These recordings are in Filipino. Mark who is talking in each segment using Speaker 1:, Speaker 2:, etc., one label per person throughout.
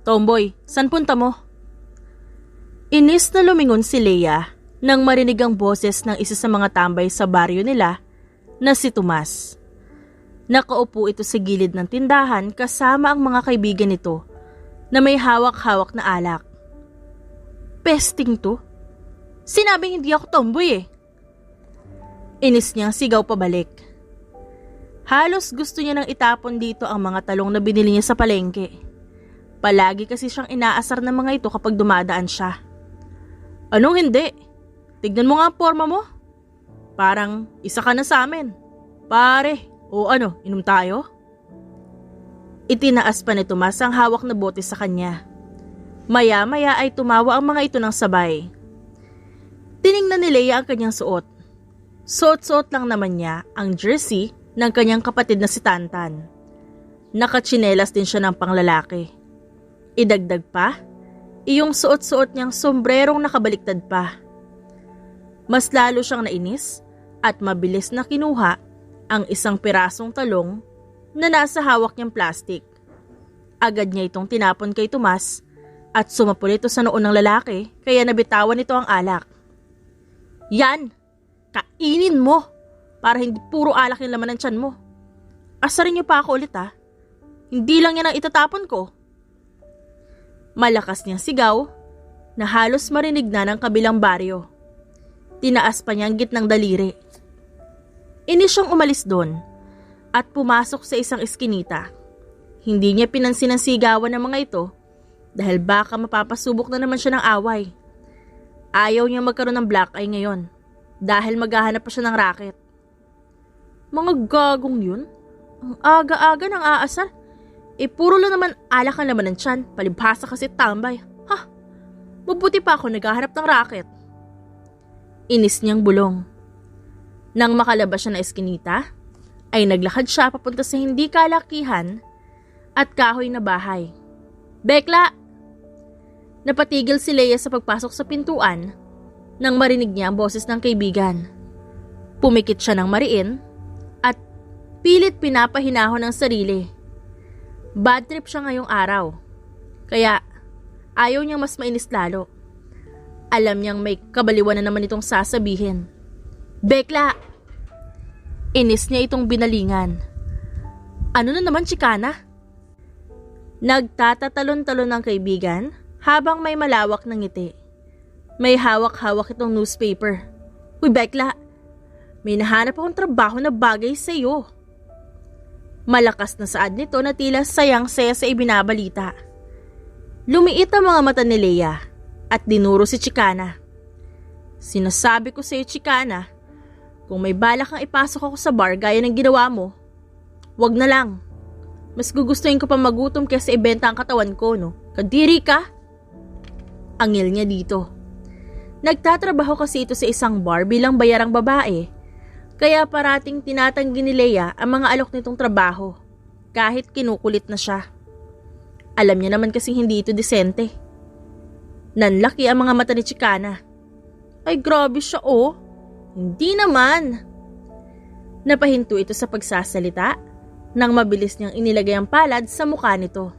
Speaker 1: Tomboy, saan punta mo? Inis na lumingon si Leia nang marinig ang boses ng isa sa mga tambay sa baryo nila na si Tomas. Nakaupo ito sa gilid ng tindahan kasama ang mga kaibigan nito na may hawak-hawak na alak. Pesting to? Sinabing hindi ako tomboy eh. Inis niyang sigaw pabalik. Halos gusto niya nang itapon dito ang mga talong na binili niya sa palengke. Palagi kasi siyang inaasar ng mga ito kapag dumadaan siya. Anong hindi? Tignan mo nga ang forma mo. Parang isa ka na sa amin. Pare, o ano, inom tayo? Itinaas pa ni Tomas ang hawak na bote sa kanya. Maya-maya ay tumawa ang mga ito ng sabay. Tiningnan ni Leia ang kanyang suot. Suot-suot lang naman niya ang jersey ng kanyang kapatid na si Tantan. Nakatsinelas din siya ng panglalaki. Idagdag pa, iyong suot-suot niyang sombrerong nakabaliktad pa. Mas lalo siyang nainis at mabilis na kinuha ang isang pirasong talong na nasa hawak niyang plastik. Agad niya itong tinapon kay Tomas at sumapol ito sa noo ng lalaki kaya nabitawan nito ang alak. Yan! Kainin mo! Para hindi puro alak yung laman ng tiyan mo. Asarin niyo pa ako ulit ha. Hindi lang yan ang itatapon ko. Malakas niyang sigaw na halos marinig na ng kabilang baryo. Tinaas pa niya ang gitnang daliri. Inis siyang umalis doon at pumasok sa isang eskinita. Hindi niya pinansin ang sigawan ng mga ito dahil baka mapapasubok na naman siya ng away. Ayaw niya magkaroon ng black eye ngayon dahil maghahanap pa siya ng racket. Mga gagong yun? Ang aga-aga ng aasar. Puro lang naman alak ang laman ng tiyan, palibhasa kasi tambay. Ha? Mabuti pa ako naghahanap ng racket. Inis niyang bulong. Nang makalabas siya na eskinita, ay naglakad siya papunta sa hindi kalakihan at kahoy na bahay. Bekla! Napatigil si Leia sa pagpasok sa pintuan nang marinig niya ang boses ng kaibigan. Pumikit siya ng mariin at pilit pinapahinahon ang sarili. Bad trip siya ngayong araw, kaya ayaw niyang mas mainis lalo. Alam niyang may kabaliwan na naman itong sasabihin. Bekla! Inis niya itong binalingan. Ano na naman, chikana? Nagtatatalon-talon ng kaibigan habang may malawak na ngiti. May hawak-hawak itong newspaper. Uy, Bekla! May nahanap akong trabaho na bagay sa iyo. Malakas na saad nito na tila sayang-saya sa ibinabalita. Lumiit ang mga mata ni Leia at dinuro si Chikana. Sinasabi ko sa iyo, Chikana, kung may balak kang ipasok ako sa bar gaya ng ginawa mo, wag na lang. Mas gugustuhin ko pa magutom kaysa ibenta ang katawan ko, no? Kadiri ka? Angil niya dito. Nagtatrabaho kasi ito sa isang bar bilang bayarang babae. Kaya parating tinatanggi ni Leia ang mga alok nitong trabaho, kahit kinukulit na siya. Alam niya naman kasi hindi ito disente. Nanlaki ang mga mata ni Chikana. Ay grabe siya oh, hindi naman. Napahinto ito sa pagsasalita nang mabilis niyang inilagay ang palad sa mukha nito.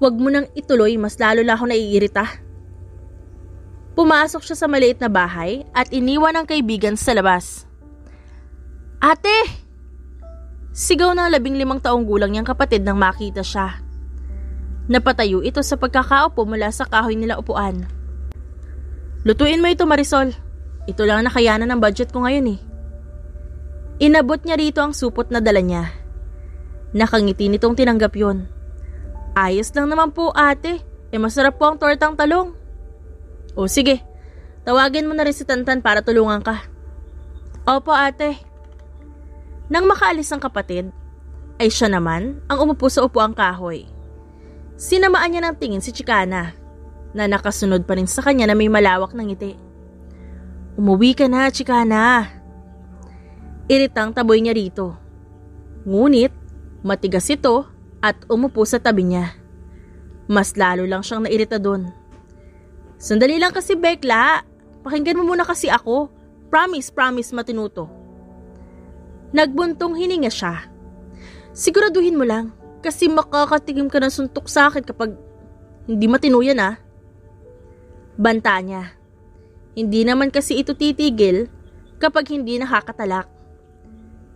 Speaker 1: Huwag mo nang ituloy, mas lalo na ako naiirita. Pumasok siya sa maliit na bahay at iniwan ang kaibigan sa labas. Ate! Sigaw ng 15 taong gulang niyang kapatid nang makita siya. Napatayo ito sa pagkakaupo mula sa kahoy nila upuan. Lutuin mo ito, Marisol. Ito lang nakayanan ng budget ko ngayon eh. Inabot niya rito ang supot na dala niya. Nakangiti nitong tinanggap yun. Ayos lang naman po, ate. Masarap po ang tortang talong. O sige, tawagin mo na rin si Tantan para tulungan ka. Opo, ate. Nang makaalis ang kapatid, ay siya naman ang umupo sa upuang kahoy. Sinamaan niya ng tingin si Chikana, na nakasunod pa rin sa kanya na may malawak na ngiti. Umuwi ka na, Chikana. Iritang taboy niya rito. Ngunit, matigas ito at umupo sa tabi niya. Mas lalo lang siyang nairita doon. Sandali lang kasi, Bekla. Pakinggan mo muna kasi ako. Promise matinuto. Nagbuntong hininga siya. Siguraduhin mo lang, Kasi makakatikim ka ng suntok sa akin kapag hindi matino yan ah. Banta niya. Hindi naman kasi ito titigil kapag hindi nakakatalak.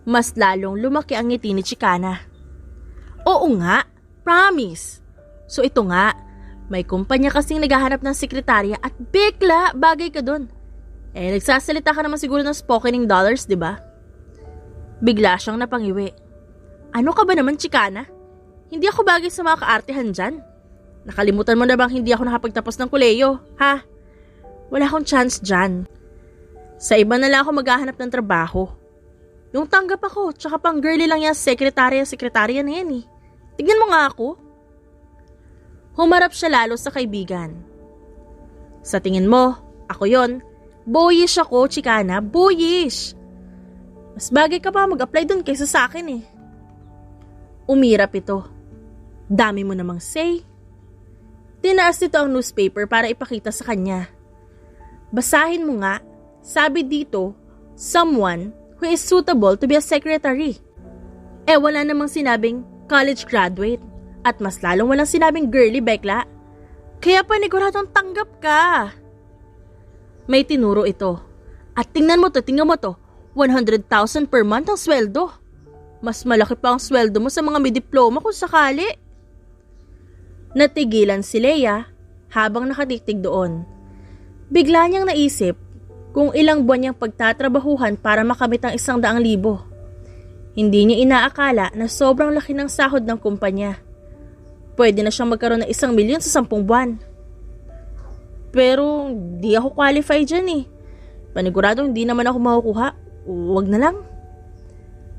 Speaker 1: Mas lalong lumaki ang ngiti ni Chicana. Oo nga, promise. So ito nga, may kumpanya kasing naghahanap ng sekretarya at bigla bagay ka dun. Nagsasalita ka naman siguro ng spokening dollars, di ba? Bigla siyang napangiwi. Ano ka ba naman, Chicana? Hindi ako bagay sa mga kaartehan dyan. Nakalimutan mo na bang hindi ako nakapagtapos ng koleyo, ha? Wala akong chance dyan. Sa iba na lang ako maghahanap ng trabaho. Yung tanggap ako, tsaka pang girly lang yan, sekretarya na yan eh. Tignan mo nga ako. Humarap siya lalo sa kaibigan. Sa tingin mo, ako yon. Boyish ako, Chicana, boyish. Mas bagay ka pa mag-apply dun kaysa sa akin eh. Umirap ito. Dami mo namang say. Tinaas nito ang newspaper para ipakita sa kanya. Basahin mo nga, sabi dito, someone who is suitable to be a secretary. Wala namang sinabing college graduate at mas lalong walang sinabing girly bekla. Kaya paniguradong tanggap ka. May tinuro ito. At tingnan mo to, 100,000 per month ang sweldo. Mas malaki pa ang sweldo mo sa mga may diploma kung sakali. Natigilan si Leia habang nakatitig doon. Bigla niyang naisip kung ilang buwan niyang pagtatrabahuhan para makamit ang 100,000. Hindi niya inaakala na sobrang laki ng sahod ng kumpanya. Pwede na siyang magkaroon ng 1,000,000 sa 10 buwan. Pero di ako qualify dyan eh. Panigurado hindi naman ako makukuha. Huwag na lang.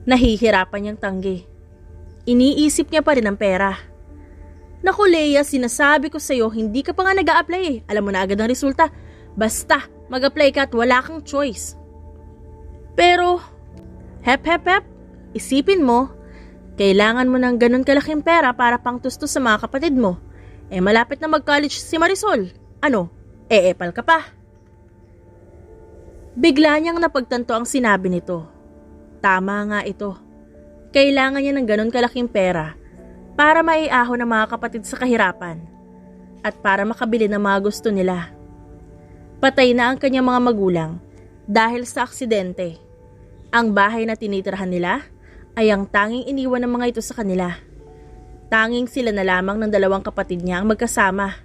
Speaker 1: Nahihirapan niyang tanggi. Iniisip niya pa rin ang pera. Naku Leia, sinasabi ko sa'yo, hindi ka pa nga nag-a-apply eh. Alam mo na agad ang resulta. Basta, mag-apply ka at wala kang choice. Pero, hep, isipin mo, kailangan mo ng ganun kalaking pera para pangtustos sa mga kapatid mo. Malapit na mag-college si Marisol. Ano, epal ka pa. Bigla niyang napagtanto ang sinabi nito. Tama nga ito. Kailangan niya ng ganun kalaking pera para maiahon ng mga kapatid sa kahirapan at para makabili ng mga gusto nila. Patay na ang kanyang mga magulang dahil sa aksidente. Ang bahay na tinitirahan nila ay ang tanging iniwan ng mga ito sa kanila. Tanging sila na lamang ng 2 kapatid niya ang magkasama.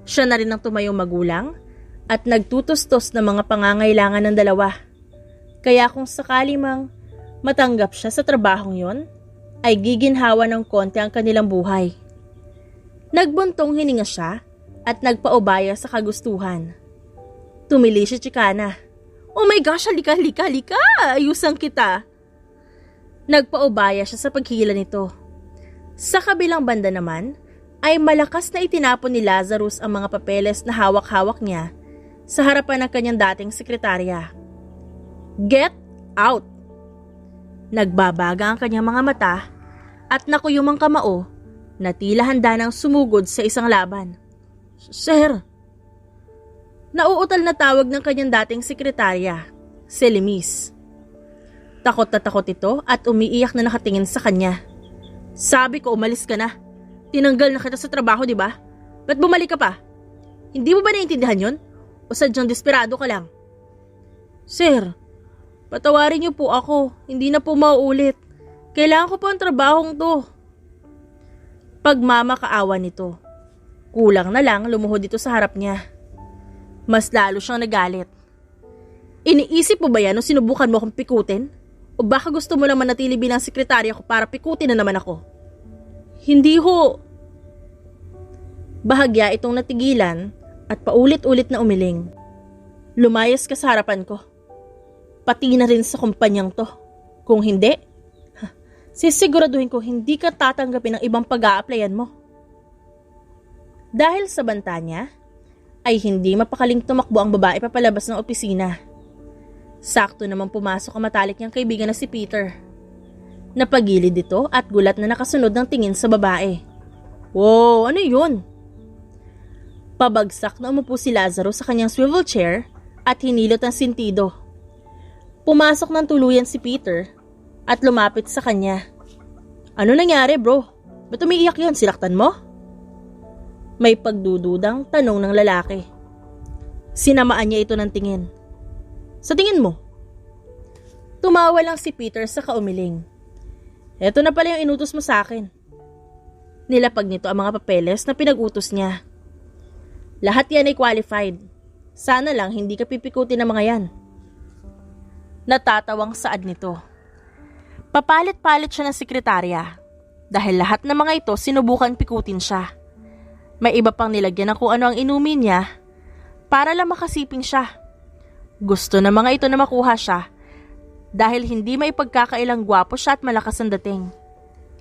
Speaker 1: Siya na rin ang tumayong magulang at nagtutustos ng mga pangangailangan ng 2. Kaya kung sakali mang matanggap siya sa trabahong yon, ay giginhawa ng konti ang kanilang buhay. Nagbuntong hininga siya at nagpaubaya sa kagustuhan. Tumili si Chicana. Oh my gosh, halika, ayusan kita. Nagpaubaya siya sa paghila nito. Sa kabilang banda naman, ay malakas na itinapon ni Lazarus ang mga papeles na hawak-hawak niya sa harapan ng kanyang dating sekretarya. Get out! Nagbabaga ang kanyang mga mata at nakuyom ang kamao na tila handa nang sumugod sa isang laban. Sir! Nauutal na tawag ng kanyang dating sekretarya, si Lemis. Takot na takot ito at umiiyak na nakatingin sa kanya. Sabi ko umalis ka na. Tinanggal na kita sa trabaho, di ba? Ba't bumalik ka pa? Hindi mo ba naiintindihan yon? O sadyang desperado ka lang? Sir, patawarin niyo po ako. Hindi na po mauulit. Kailangan ko po ang trabahong to. Pagmamakaawa nito. Kulang na lang lumuhod dito sa harap niya. Mas lalo siyang nagalit. Iniisip mo ba yan nung sinubukan mo akong pikutin? O baka gusto mo lang manatili bilang sekretarya ko para pikutin na naman ako? Hindi ho. Bahagya itong natigilan at paulit-ulit na umiling. Lumayas ka sa harapan ko. Pati na rin sa kumpanyang to. Kung hindi, sisiguraduhin ko hindi ka tatanggapin ng ibang pag-a-applyan mo. Dahil sa banta niya, ay hindi mapakaling tumakbo ang babae papalabas ng opisina. Sakto naman pumasok ang matalik niyang kaibigan na si Peter. Napagilid ito at gulat na nakasunod ng tingin sa babae. Wow, ano yun? Pabagsak na umupo si Lazaro sa kanyang swivel chair at hinilot ang sintido. Pumasok ng tuluyan si Peter at lumapit sa kanya. Ano nangyari bro? Ba't umiiyak yun? Sinaktan mo? May pagdududang tanong ng lalaki. Sinamaan niya ito ng tingin. Sa tingin mo? Tumawa lang si Peter sa kaumiling. Eto na pala yung inutos mo sa akin. Nilapag nito ang mga papeles na pinag-utos niya. Lahat yan ay qualified. Sana lang hindi ka pipikutin ng mga yan. Natatawang saad nito. Papalit-palit siya ng sekretarya. Dahil lahat ng mga ito sinubukan pikutin siya. May iba pang nilagyan ng kung ano ang inumin niya para lang makasiping siya. Gusto ng mga ito na makuha siya dahil hindi may pagkakailang gwapo siya at malakas ang dating.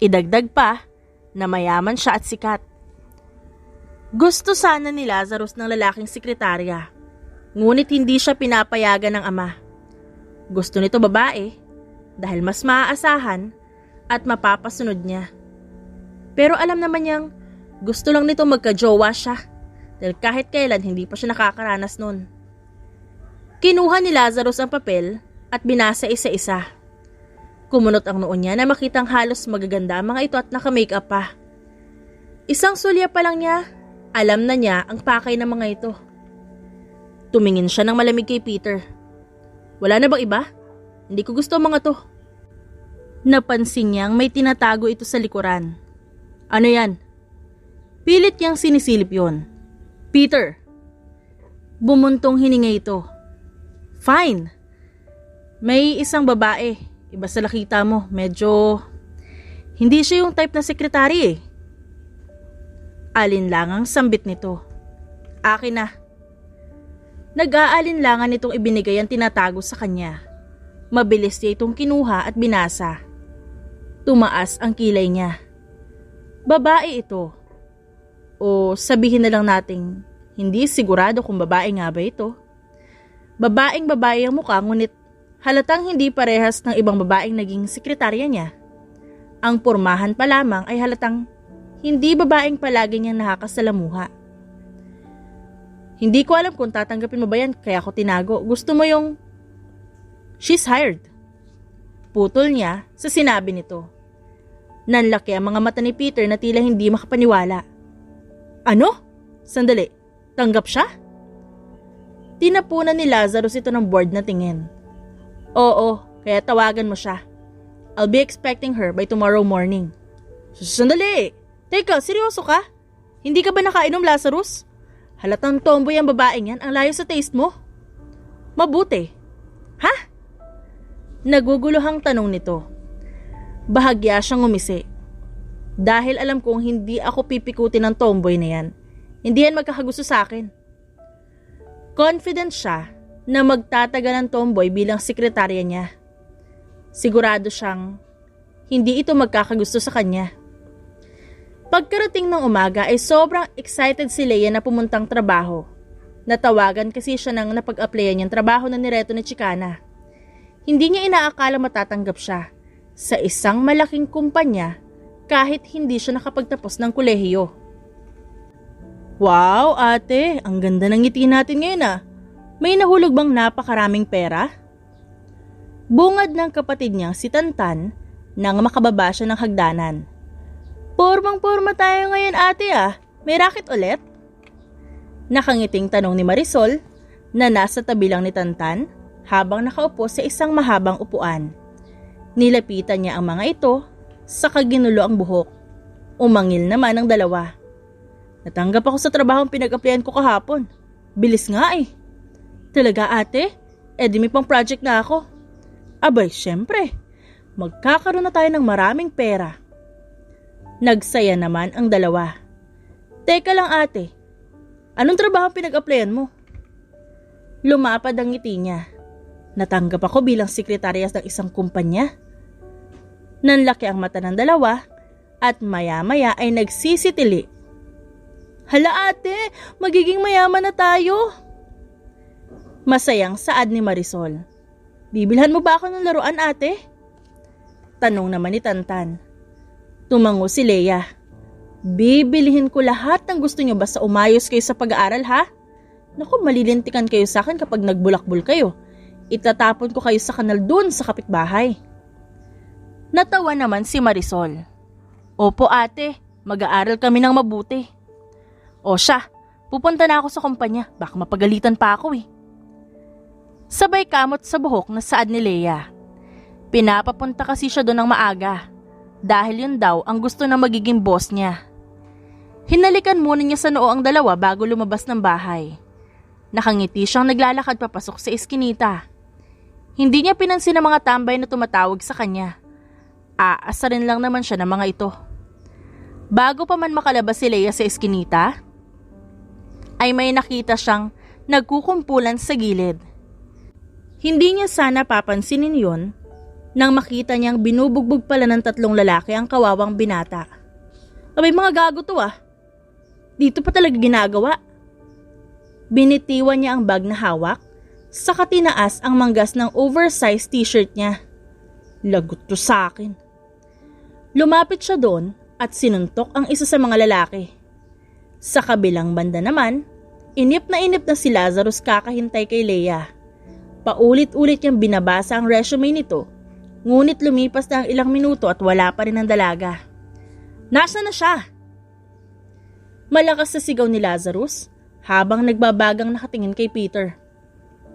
Speaker 1: Idagdag pa na mayaman siya at sikat. Gusto sana ni Lazarus ng lalaking sekretarya, ngunit hindi siya pinapayagan ng ama. Gusto nito babae dahil mas maaasahan at mapapasunod niya. Pero alam naman niyang gusto lang nito magka-jowa siya dahil kahit kailan hindi pa siya nakakaranas nun. Kinuha ni Lazarus ang papel at binasa isa-isa. Kumunot ang noon niya na makitang halos magaganda ang mga ito at naka-makeup pa. Isang sulya pa lang niya, alam na niya ang pakay ng mga ito. Tumingin siya ng malamig kay Peter. Wala na bang iba? Hindi ko gusto ang mga to. Napansin niyang may tinatago ito sa likuran. Ano yan? Pilit niyang sinisilip yon. Peter! Bumuntong hininga ito. Fine! May isang babae. Iba sa nakita mo. Medyo hindi siya yung type na sekretary eh. Alinlangang sambit nito. Akin na. Nag-aalinlangan nitong ibinigay ang tinatago sa kanya. Mabilis niya itong kinuha at binasa. Tumaas ang kilay niya. Babae ito. O sabihin na lang nating hindi sigurado kung babae nga ba ito. Babaeng babae ang mukha ngunit halatang hindi parehas ng ibang babaeng naging sekretarya niya. Ang pormahan pa lamang ay halatang hindi babaeng palagi niyang nakakasalamuha. Hindi ko alam kung tatanggapin mo ba yan kaya ako tinago. Gusto mo yung she's hired. Putol niya sa sinabi nito. Nanlaki ang mga mata ni Peter na tila hindi makapaniwala. Ano? Sandali, tanggap siya? Tinapunan ni Lazarus ito ng bored na tingin. Oo, kaya tawagan mo siya. I'll be expecting her by tomorrow morning. Sandali! Teka, seryoso ka? Hindi ka ba nakainom, Lazarus? Halatang tomboy ang babaeng yan, ang layo sa taste mo. Mabuti. Ha? Naguguluhang tanong nito. Bahagya siyang ngumisi. Dahil alam kong hindi ako pipikutin ng tomboy na yan. Hindi yan magkakagusto sa akin. Confident siya na magtataga ng tomboy bilang sekretarya niya. Sigurado siyang hindi ito magkakagusto sa kanya. Pagkarating ng umaga ay sobrang excited si Leia na pumuntang trabaho. Natawagan kasi siya nang napag-applyan niyang trabaho na nireto ni Chicana. Hindi niya inaakala matatanggap siya sa isang malaking kumpanya kahit hindi siya nakapagtapos ng kolehiyo. Wow, ate, ang ganda ng ngiti natin ngayon ah. May nahulog bang napakaraming pera? Bungad ng kapatid niyang si Tantan nang makababa siya ng hagdanan. Pormang-porma tayo ngayon ate ah. May racket ulit? Nakangiting tanong ni Marisol na nasa tabi lang ni Tantan habang nakaupo sa isang mahabang upuan. Nilapitan niya ang mga ito saka ginulo ang buhok. Umangil naman ang dalawa. Natanggap ako sa trabahong pinag-applyan ko kahapon. Bilis nga eh. Talaga ate? Di may pang project na ako. Abay, syempre. Magkakaroon na tayo ng maraming pera. Nagsaya naman ang dalawa. Teka lang ate, anong trabaho pinag-applyan mo? Lumapad ang ngiti niya. Natanggap ako bilang sekretarya ng isang kumpanya. Nanlaki ang mata ng dalawa at maya-maya ay nagsisitili. Hala ate, magiging mayaman na tayo. Masayang saad ni Marisol. Bibilhan mo ba ako ng laruan ate? Tanong naman ni Tantan. Tumango si Leia. Bibilihin ko lahat ng gusto niyo basta umayos kayo sa pag-aaral ha? Naku, malilintikan kayo sa akin kapag nagbulakbul kayo. Itatapon ko kayo sa kanal dun sa kapitbahay. Natawa naman si Marisol. Opo ate, mag-aaral kami ng mabuti. O siya, pupunta na ako sa kumpanya, baka mapagalitan pa ako eh. Sabay kamot sa buhok na saad ni Leia. Pinapapunta kasi siya doon ng maaga. Dahil yun daw ang gusto na magiging boss niya. Hinalikan muna niya sa noo ang dalawa bago lumabas ng bahay. Nakangiti siyang naglalakad papasok sa eskinita. Hindi niya pinansin ang mga tambay na tumatawag sa kanya. Aasarin lang naman siya ng mga ito. Bago pa man makalabas si Leia sa eskinita, ay may nakita siyang nagkukumpulan sa gilid. Hindi niya sana papansinin yun nang makita niyang binubugbog pala ng 3 lalaki ang kawawang binata. Abay mga gago to ah. Dito pa talaga ginagawa. Binitiwan niya ang bag na hawak, saka tinaas ang manggas ng oversized t-shirt niya. Lagot to sa akin. Lumapit siya doon at sinuntok ang isa sa mga lalaki. Sa kabilang banda naman, inip na si Lazarus kakahintay kay Leia. Paulit-ulit niyang binabasa ang resume nito, ngunit lumipas na ang ilang minuto at wala pa rin ang dalaga. Nasaan na siya? Malakas na sigaw ni Lazarus habang nagbabagang nakatingin kay Peter.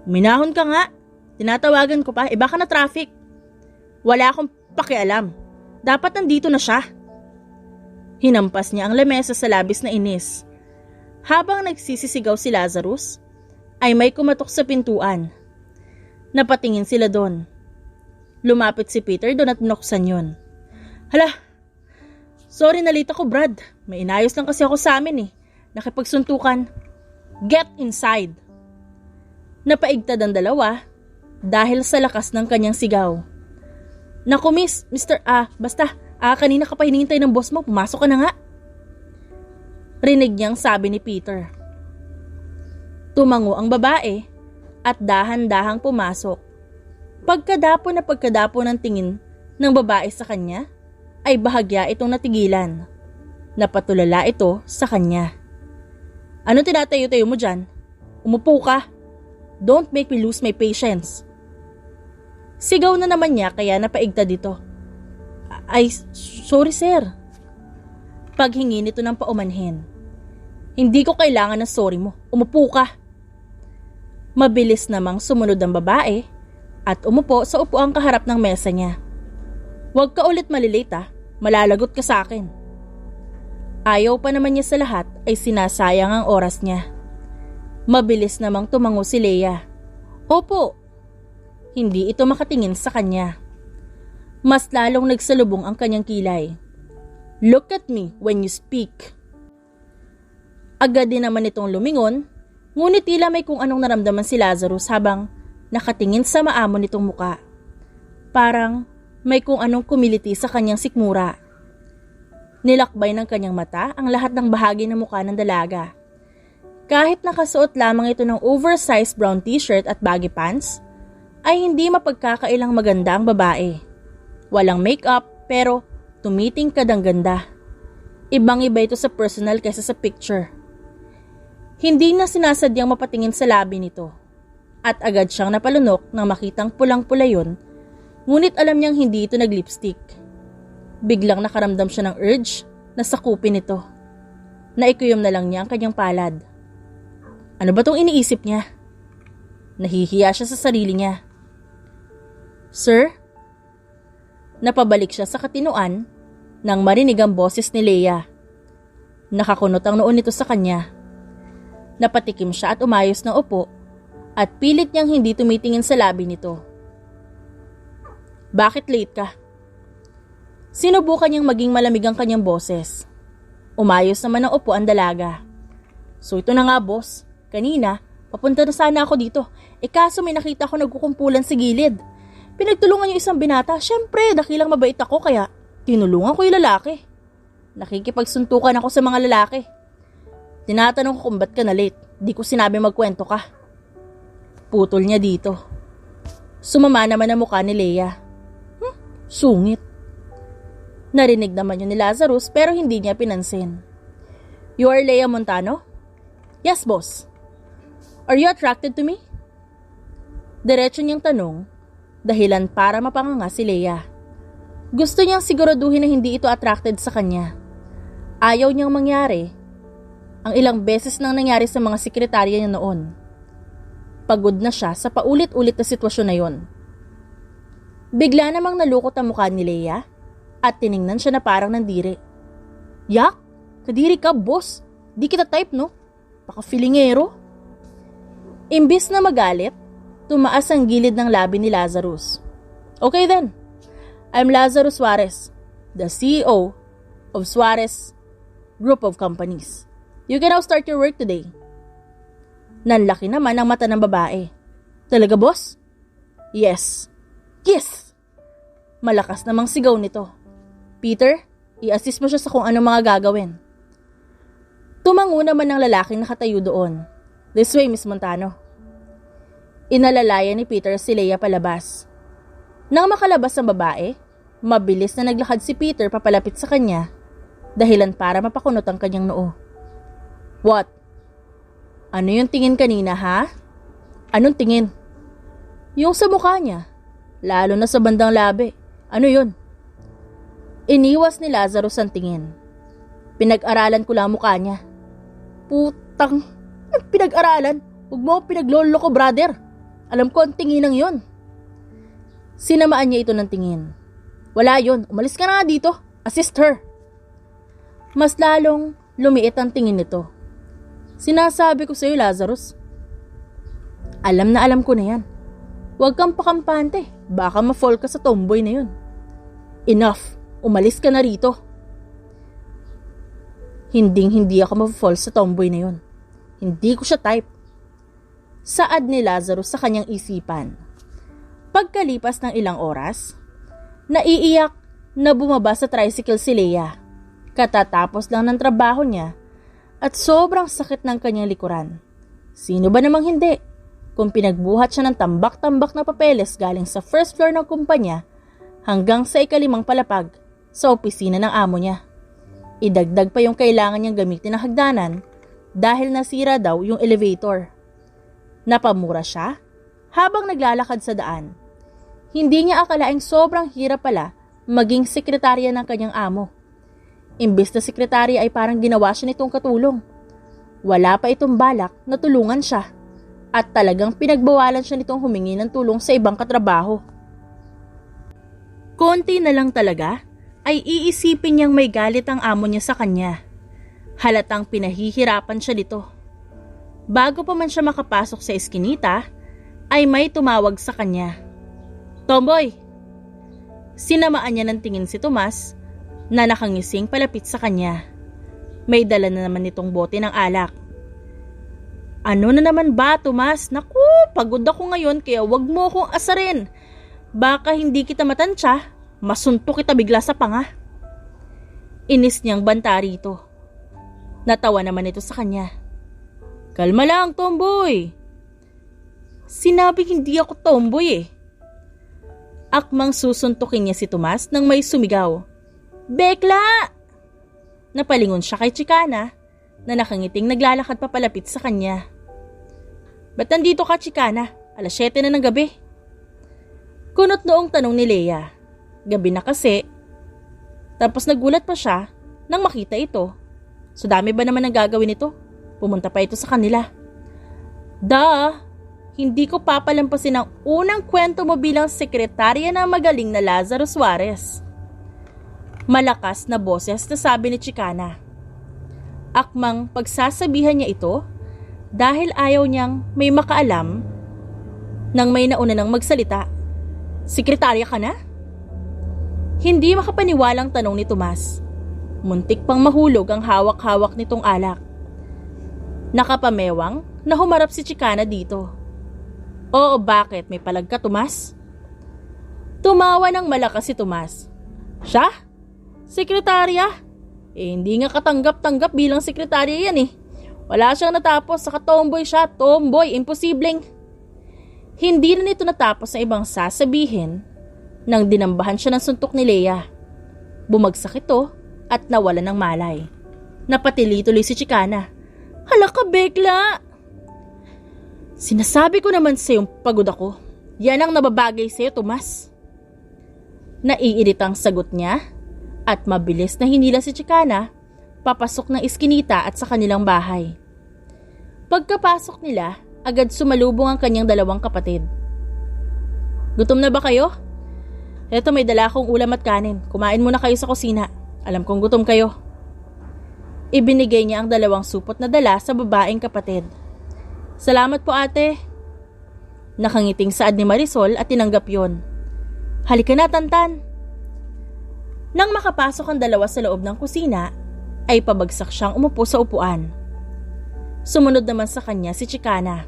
Speaker 1: Minahon ka nga, tinatawagan ko pa, baka na traffic. Wala akong pakialam, dapat nandito na siya. Hinampas niya ang lamesa sa labis na inis. Habang nagsisisigaw si Lazarus, ay may kumatok sa pintuan. Napatingin sila doon. Lumapit si Peter doon at binuksan yun. Hala, sorry nalita ko Brad. May inayos lang kasi ako sa amin eh. Nakipagsuntukan. Get inside. Napaigtad ang dalawa dahil sa lakas ng kanyang sigaw. Naku miss, kanina ka pa hinihintay ng boss mo, pumasok ka na nga. Rinig niyang sabi ni Peter. Tumango ang babae at dahan-dahang pumasok. Pagkadapo ng tingin ng babae sa kanya, ay bahagya itong natigilan. Napatulala ito sa kanya. Ano tinatayo-tayo mo dyan? Umupo ka. Don't make me lose my patience. Sigaw na naman niya kaya napaigtad dito. Ay, sorry sir. Paghingi nito ng paumanhin. Hindi ko kailangan ng sorry mo. Umupo ka. Mabilis namang sumunod ang babae at umupo sa upuang kaharap ng mesa niya. Huwag ka ulit malilate ah. Malalagot ka sa akin. Ayaw pa naman niya sa lahat ay sinasayang ang oras niya. Mabilis namang tumango si Leia. Opo. Hindi ito makatingin sa kanya. Mas lalong nagsalubong ang kanyang kilay. Look at me when you speak. Agad din naman itong lumingon, ngunit tila may kung anong naramdaman si Lazarus habang nakatingin sa maamo nitong muka. Parang may kung anong kumiliti sa kanyang sikmura. Nilakbay ng kanyang mata ang lahat ng bahagi ng mukha ng dalaga. Kahit nakasuot lamang ito ng oversized brown t-shirt at baggy pants, ay hindi mapagkakailang maganda ang babae. Walang makeup pero tumitingkad ang ganda. Ibang-iba ito sa personal kaysa sa picture. Hindi na sinasadyang mapatingin sa labi nito. At agad siyang napalunok nang makitang pulang-pula yun, ngunit alam niyang hindi ito nag-lipstick. Biglang nakaramdam siya ng urge na sakupin ito. Naikuyom na lang niya ang kanyang palad. Ano ba tong iniisip niya? Nahihiya siya sa sarili niya. Sir? Napabalik siya sa katinuan nang marinig ang boses ni Leia. Nakakunot ang noon nito sa kanya. Napatikim siya at umayos ng upo at pilit niyang hindi tumitingin sa labi nito. Bakit late ka? Sinubukan niyang maging malamig ang kanyang boses. Umayos naman ang upo ang dalaga. So ito na nga boss, kanina papunta na sana ako dito. Kaso may nakita ko nagkukumpulan sa gilid. Pinagtulungan yung isang binata. Siyempre, dakilang mabait ako kaya tinulungan ko yung lalaki. Nakikipagsuntukan ako sa mga lalaki. Tinatanong ko kung ba't ka na late. Di ko sinabi magkwento ka. Putol niya dito. Sumama naman ang mukha ni Leia. Sungit. Narinig naman yun ni Lazarus pero hindi niya pinansin. You are Leia Montano? Yes, boss. Are you attracted to me? Diretso niyang tanong, dahilan para mapanganga si Leia. Gusto niyang siguraduhin na hindi ito attracted sa kanya. Ayaw niyang mangyari ang ilang beses nang nangyari sa mga sekretarya niya noon. Pagod na siya sa paulit-ulit na sitwasyon na yon. Bigla namang nalukot ang mukha ni Leia at tiningnan siya na parang nandiri. Yak, kadiri ka boss. Di kita type no? Baka filingero. Imbis na magalit, tumaas ang gilid ng labi ni Lazarus. Okay then, I'm Lazarus Suarez, the CEO of Suarez Group of Companies. You can now start your work today. Nanlaki naman ang mata ng babae. Talaga boss? Yes. Yes! Malakas namang sigaw nito. Peter, i-assist mo siya sa kung ano mga gagawin. Tumango naman ang lalaking nakatayo doon. This way, Miss Montano. Inalalaya ni Peter si Leia palabas. Nang makalabas ang babae, mabilis na naglakad si Peter papalapit sa kanya, dahilan para mapakunot ang kanyang noo. What? Ano yung tingin kanina ha? Anong tingin? Yung sa mukha niya, lalo na sa bandang labi. Ano yun? Iniwas ni Lazarus ang tingin. Pinag-aralan ko lang mukha niya. Putang, pinag-aralan? Huwag mo pinaglolo ko, brother. Alam ko ang tingin ng yun. Sinamaan niya ito ng tingin. Wala yun, umalis ka na nga dito. Assist her. Mas lalong lumiit ang tingin nito. Sinasabi ko sa'yo, Lazarus. Alam na alam ko na yan. Huwag kang pakampante. Baka ma-fall ka sa tomboy na yun. Enough. Umalis ka na rito. Hindi ako ma-fall sa tomboy na yun. Hindi ko siya type. Saad ni Lazarus sa kanyang isipan. Pagkalipas ng ilang oras, naiiyak na bumaba sa tricycle si Leia. Katatapos lang ng trabaho niya at sobrang sakit ng kanyang likuran. Sino ba namang hindi? Kung pinagbuhat siya ng tambak-tambak na papeles galing sa first floor ng kumpanya hanggang sa ikalimang palapag sa opisina ng amo niya. Idagdag pa yung kailangan niyang gamitin ng hagdanan dahil nasira daw yung elevator. Napamura siya habang naglalakad sa daan. Hindi niya akalaing sobrang hirap pala maging sekretarya ng kanyang amo. Imbes na sekretarya ay parang ginawa siya nitong katulong. Wala pa itong balak na tulungan siya at talagang pinagbawalan siya nitong humingi ng tulong sa ibang katrabaho. Konti na lang talaga ay iisipin niyang may galit ang amo niya sa kanya. Halatang pinahihirapan siya dito. Bago pa man siya makapasok sa eskinita, ay may tumawag sa kanya. Tomboy! Sinamaan niya ng tingin si Tomas na nakangising palapit sa kanya. May dala na naman nitong bote ng alak. Ano na naman ba, Tomas? Naku, pagod ako ngayon kaya wag mo akong asarin. Baka hindi kita matansya, masuntok kita bigla sa panga. Inis niyang banta rito. Natawa naman ito sa kanya. Kalma lang, tomboy. Sinabi hindi ako tomboy eh. Akmang susuntukin niya si Tomas nang may sumigaw. Bekla! Napalingon siya kay Chicana na nakangiting naglalakad papalapit sa kanya. Ba't nandito ka, Chicana? 7:00 na ng gabi. Kunot noong tanong ni Leia. Gabi na kasi. Tapos nagulat pa siya nang makita ito. So dami ba naman ang gagawin ito? Pumunta pa ito sa kanila. Hindi ko papalampasin ang unang kwento mo bilang sekretarya na magaling na Lazarus Suarez. Malakas na boses na sabi ni Chicana. Akmang pagsasabihan niya ito dahil ayaw niyang may makaalam nang may nauna nang magsalita. Sekretarya ka na? Hindi makapaniwalang tanong ni Tomas. Muntik pang mahulog ang hawak-hawak nitong alak. Nakapamewang na humarap si Chicana dito. Oo, bakit? May palag ka, Tomas? Tumawa ng malakas si Tomas. Siya? Sekretarya? Hindi nga katanggap-tanggap bilang sekretarya yan eh. Wala siyang natapos, saka tomboy siya. Tomboy, imposibleng. Hindi na nito natapos sa ibang sasabihin nang dinambahan siya ng suntok ni Leia. Bumagsak ito at nawala ng malay. Napatili-tuloy si Chicana. Hala ka, Bekla! Sinasabi ko naman sa'yong pagod ako. Yan ang nababagay sa'yo, Tomas. Naiiritang sagot niya at mabilis na hinila si Chicana papasok ng iskinita at sa kanilang bahay. Pagkapasok nila, agad sumalubong ang kanyang dalawang kapatid. Gutom na ba kayo? Eto, may dala akong ulam at kanin. Kumain muna kayo sa kusina. Alam kong gutom kayo. Ibinigay niya ang dalawang supot na dala sa babaeng kapatid. Salamat po, ate. Nakangiting saad ni Marisol at tinanggap yon. Halika na, Tantan. Nang makapasok ang dalawa sa loob ng kusina, ay pabagsak siyang umupo sa upuan. Sumunod naman sa kanya si Chicana.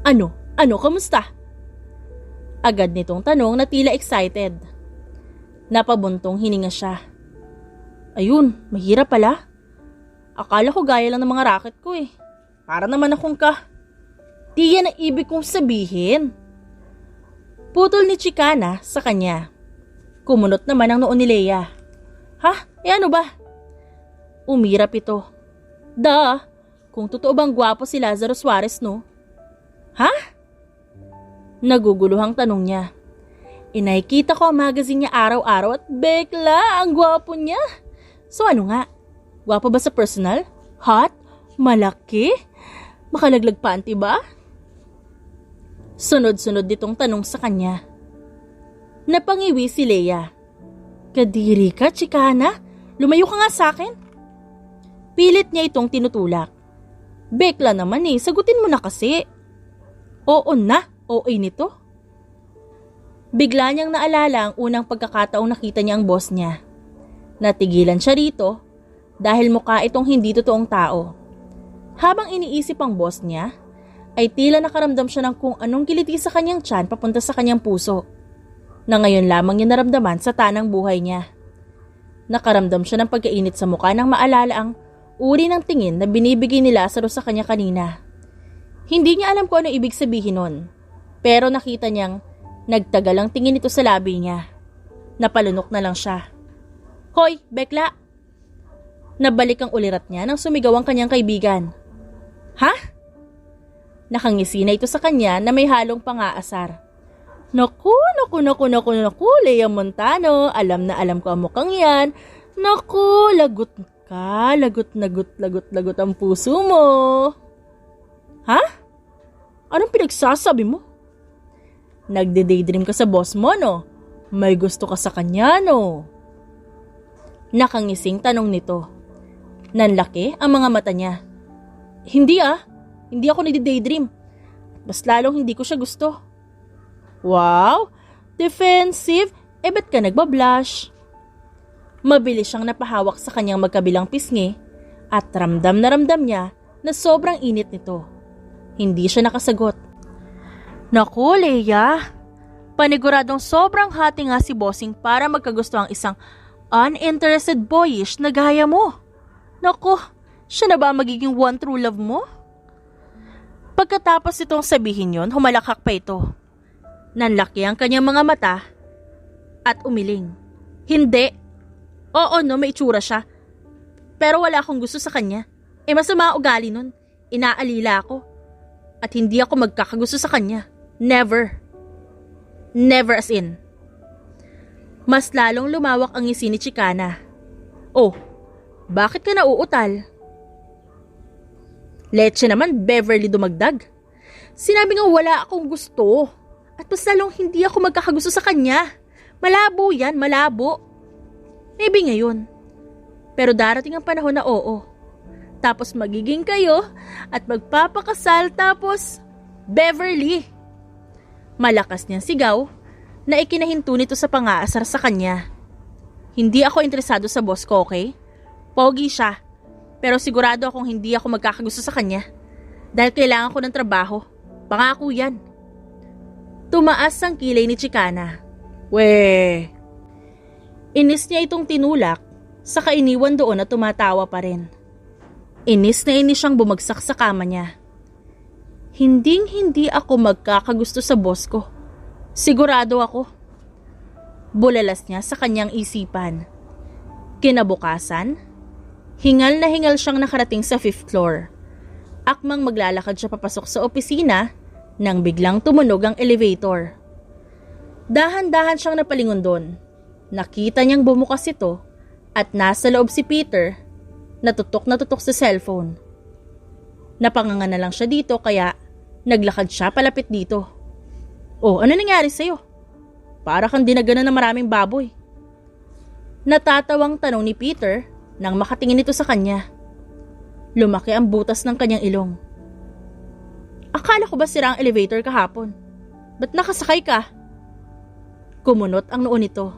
Speaker 1: Ano, kamusta? Agad nitong tanong na tila excited. Napabuntong hininga siya. Ayun, mahirap pala. Akala ko gaya lang ng mga racket ko eh. Para naman akong Di yan ang ibig kong sabihin. Putol ni Chicana sa kanya. Kumunot naman ang noo ni Leia. Ha? Ano ba? Umirap ito. Kung totoo bang gwapo si Lazaro Suarez, no? Ha? Naguguluhang tanong niya. Nakikita ko ang magazine niya araw-araw at bekla, ang gwapo niya. So ano nga? Gwapo ba sa personal? Hot? Malaki? Makalaglag panty ba? Sunod-sunod ditong tanong sa kanya. Napangiwi si Leia. Kadiri ka, Chicana? Lumayo ka nga sa akin. Pilit niya itong tinutulak. Bekla naman sagutin mo na kasi. Oo na, OA nito. Bigla niyang naalala ang unang pagkakataong nakita niya ang boss niya. Natigilan siya rito dahil mukha itong hindi totoong tao. Habang iniisip ang boss niya, ay tila nakaramdam siya ng kung anong kiliti sa kanyang tiyan papunta sa kanyang puso, na ngayon lamang niya naramdaman sa tanang buhay niya. Nakaramdam siya ng pagkainit sa mukha nang maalala ang uri ng tingin na binibigay ni Lazaro sa kanya kanina. Hindi niya alam kung ano ibig sabihin nun, pero nakita niyang nagtagal ang tingin nito sa labi niya. Napalunok na lang siya. Hoy, bekla! Nabalik ang ulirat niya nang sumigaw ang kanyang kaibigan. Ha? Nakangisi na ito sa kanya na may halong pangaasar. Naku, Leia Montano, alam na alam ko ang mukhang yan. Naku, lagot ang puso mo. Ha? Anong pinagsasabi mo? Nagde-daydream ka sa boss mo, no? May gusto ka sa kanya, no? Nakangising tanong nito. Nanlaki ang mga mata niya. Hindi ako nagde-daydream. Mas lalong hindi ko siya gusto. Wow, defensive. Ba't ka nagbablush? Mabilis siyang napahawak sa kanyang magkabilang pisngi at ramdam na ramdam niya na sobrang init nito. Hindi siya nakasagot. Naku, Leia. Paniguradong sobrang hati nga si bossing para magkagusto ang isang uninterested boyish na gaya mo. Naku, siya na ba magiging one true love mo? Pagkatapos itong sabihin yon, humalakak pa ito. Nanlaki ang kanyang mga mata at umiling. Hindi. Oo, no, may itsura siya. Pero wala akong gusto sa kanya. Masama ang ugali nun. Inaalila ako. At hindi ako magkakagusto sa kanya. Never. Never as in. Mas lalong lumawak ang ngisi ni Chicana. Oh, bakit ka nauutal? Leche naman, Beverly dumagdag. Sinabi nga wala akong gusto. At mas lalong hindi ako magkakagusto sa kanya. Malabo yan, malabo. Maybe ngayon. Pero darating ang panahon na oo. Tapos magiging kayo at magpapakasal tapos Beverly. Malakas niyang sigaw na ikinahinto nito sa pangaasar sa kanya. Hindi ako interesado sa boss ko, okay? Pogi siya. Pero sigurado akong hindi ako magkakagusto sa kanya. Dahil kailangan ko ng trabaho. Pangako yan. Tumaas ang kilay ni Chicana. Weh. Inis niya itong tinulak, saka iniwan doon at tumatawa pa rin. Inis na inis siyang bumagsak sa kama niya. Hinding-hindi ako magkakagusto sa boss ko. Sigurado ako. Bulalas niya sa kanyang isipan. Kinabukasan, hingal na hingal siyang nakarating sa 5th floor. Akmang maglalakad siya papasok sa opisina nang biglang tumunog ang elevator. Dahan-dahan siyang napalingon doon. Nakita niyang bumukas ito at nasa loob si Peter na tutok sa cellphone. Napanganga na lang siya dito kaya naglakad siya palapit dito. Oh, ano nangyari sa'yo? Para kang dinaganan ng maraming baboy. Natatawang tanong ni Peter nang makatingin ito sa kanya. Lumaki ang butas ng kanyang ilong. Akala ko ba sira ang elevator kahapon? Ba't nakasakay ka? Kumunot ang noo nito.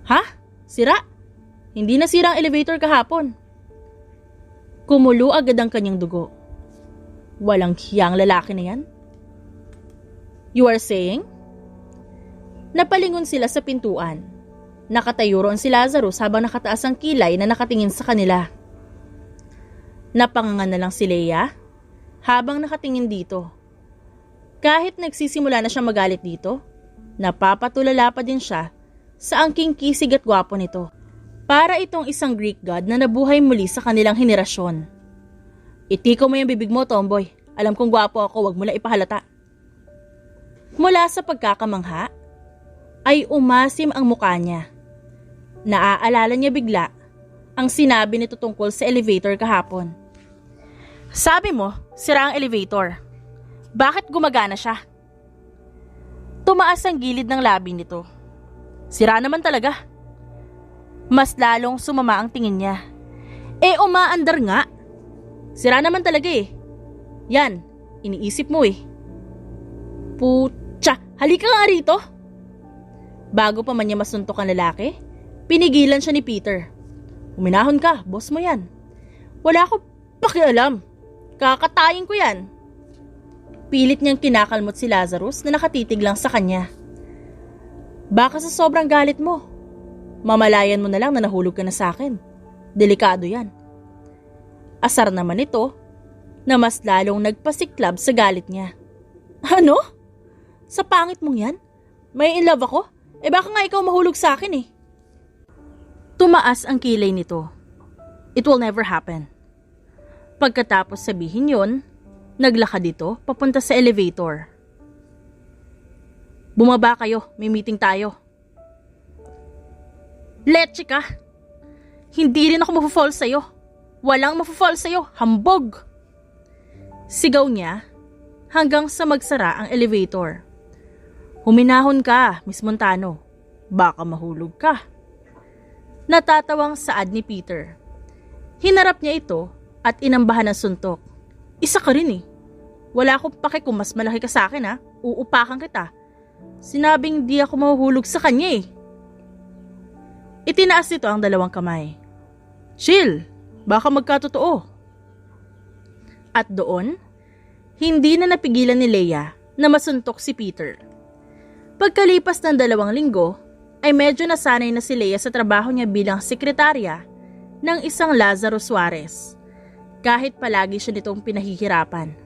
Speaker 1: Ha? Sira? Hindi nasira ang elevator kahapon. Kumulo agad ang kanyang dugo. Walang hiyang lalaki na yan. You are saying? Napalingon sila sa pintuan. Nakatayo roon si Lazarus habang nakataas ang kilay na nakatingin sa kanila. Napanganga na lang si Leia habang nakatingin dito. Kahit nagsisimula na siya magalit dito, napapatulala pa din siya sa angking kisig at gwapo nito. Para itong isang Greek god na nabuhay muli sa kanilang henerasyon. Itiko mo yung bibig mo, tomboy. Alam kong gwapo ako, wag mo lang ipahalata. Mula sa pagkakamangha, ay umasim ang mukha niya. Naaalala niya bigla ang sinabi nito tungkol sa elevator kahapon. Sabi mo, sira ang elevator. Bakit gumagana siya? Tumaas ang gilid ng labi nito. Sira naman talaga. Mas lalong sumama ang tingin niya. Umaandar nga. Sira naman talaga eh. Yan, iniisip mo eh. Putya, halika nga rito. Bago pa man niya masuntok ang lalaki, pinigilan siya ni Peter. Uminahon ka, boss mo yan. Wala akong pakialam. Kakatayin ko yan. Pilit niyang kinakalmot si Lazarus na nakatitig lang sa kanya. Baka sa sobrang galit mo, mamalayan mo na lang na nahulog ka na sa akin. Delikado yan. Asar naman ito na mas lalong nagpasiklab sa galit niya. Ano? Sa pangit mong yan? May in love ako? Baka nga ikaw mahulog sa akin eh. Tumaas ang kilay nito. It will never happen. Pagkatapos sabihin yon, naglakad ito papunta sa elevator. Bumaba kayo, may meeting tayo. Leche ka! Hindi rin ako mafo-fall sa'yo. Walang mafo-fall sa'yo, hambog! Sigaw niya hanggang sa magsara ang elevator. Huminahon ka, Miss Montano. Baka mahulog ka. Natatawang saad ni Peter. Hinarap niya ito at inambahan ng suntok. Isa ka rin eh. Wala akong pake kung mas malaki ka sa akin ha. Uupakan kita. Sinabing di ako mahuhulog sa kanya eh. Itinaas nito ang dalawang kamay. Chill, baka magkatotoo. At doon, hindi na napigilan ni Leia na masuntok si Peter. Pagkalipas ng 2 linggo, ay medyo nasanay na si Leia sa trabaho niya bilang sekretarya ng isang Lazaro Suarez. Kahit palagi siya nitong pinahihirapan.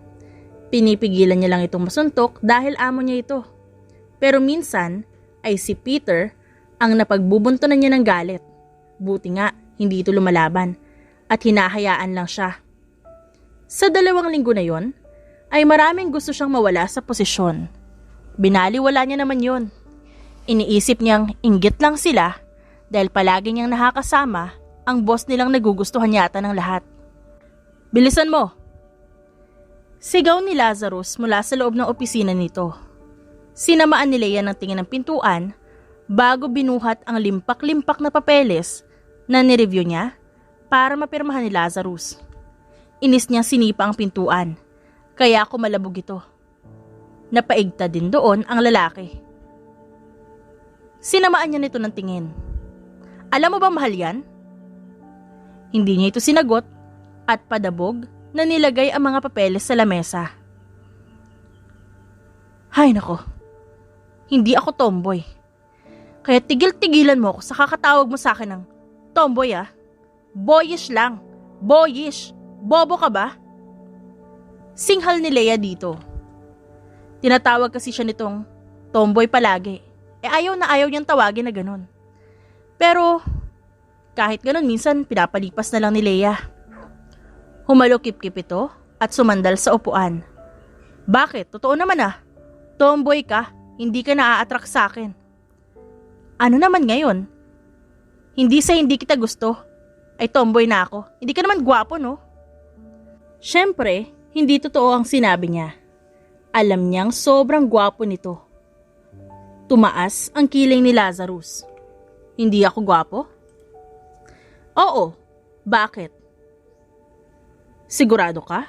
Speaker 1: Pinipigilan niya lang itong masuntok dahil amo niya ito. Pero minsan ay si Peter ang napagbubuntunan niya ng galit. Buti nga, hindi ito lumalaban at hinahayaan lang siya. Sa 2 linggo na yon, ay maraming gusto siyang mawala sa posisyon. Binaliwala niya naman yon. Iniisip niyang inggit lang sila dahil palagi niyang nakakasama ang boss nilang nagugustuhan yata ng lahat. Bilisan mo! Sigaw ni Lazarus mula sa loob ng opisina nito. Sinamaan ni Leia ng tingin ng pintuan bago binuhat ang limpak-limpak na papeles na nireview niya para mapirmahan ni Lazarus. Inis niya sinipa ang pintuan, kaya kumalabog ito. Napaigta din doon ang lalaki. Sinamaan niya nito ng tingin. Alam mo ba mahal yan? Hindi niya ito sinagot at padabog na nilagay ang mga papeles sa lamesa. Hay nako, hindi ako tomboy. Kaya tigil-tigilan mo ako sa kakatawag mo sa akin ng tomboy ah. Boyish lang, boyish, bobo ka ba? Singhal ni Leia dito. Tinatawag kasi siya nitong tomboy palagi. Ayaw na ayaw niyang tawagin na ganun. Pero kahit ganun minsan pinapalipas na lang ni Leia. Humalukip-kip ito at sumandal sa upuan. Bakit? Totoo naman ah. Tomboy ka, hindi ka na-attract sa akin. Ano naman ngayon? Hindi sa hindi kita gusto, ay tomboy na ako. Hindi ka naman gwapo, no? Siyempre, hindi totoo ang sinabi niya. Alam niyang sobrang gwapo nito. Tumaas ang kilay ni Lazarus. Hindi ako gwapo? Oo. Bakit? Sigurado ka?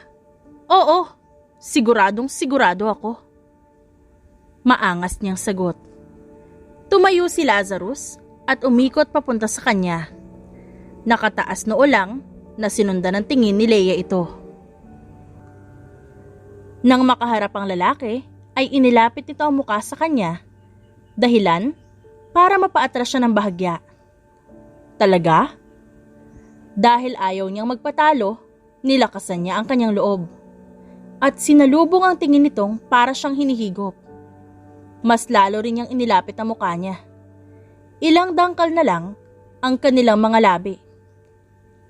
Speaker 1: Oo. Siguradong sigurado ako. Maangas niyang sagot. Tumayo si Lazarus at umikot papunta sa kanya. Nakataas noo lang na sinundan ng tingin ni Leia ito. Nang makaharap ang lalaki, ay inilapit nito ang mukha sa kanya, dahilan para mapaatras siya ng bahagya. Talaga? Dahil ayaw niyang magpatalo, nilakasan niya ang kanyang loob. At sinalubong ang tingin nitong para siyang hinihigop. Mas lalo rin niyang inilapit ang mukha niya. Ilang dangkal na lang ang kanilang mga labi.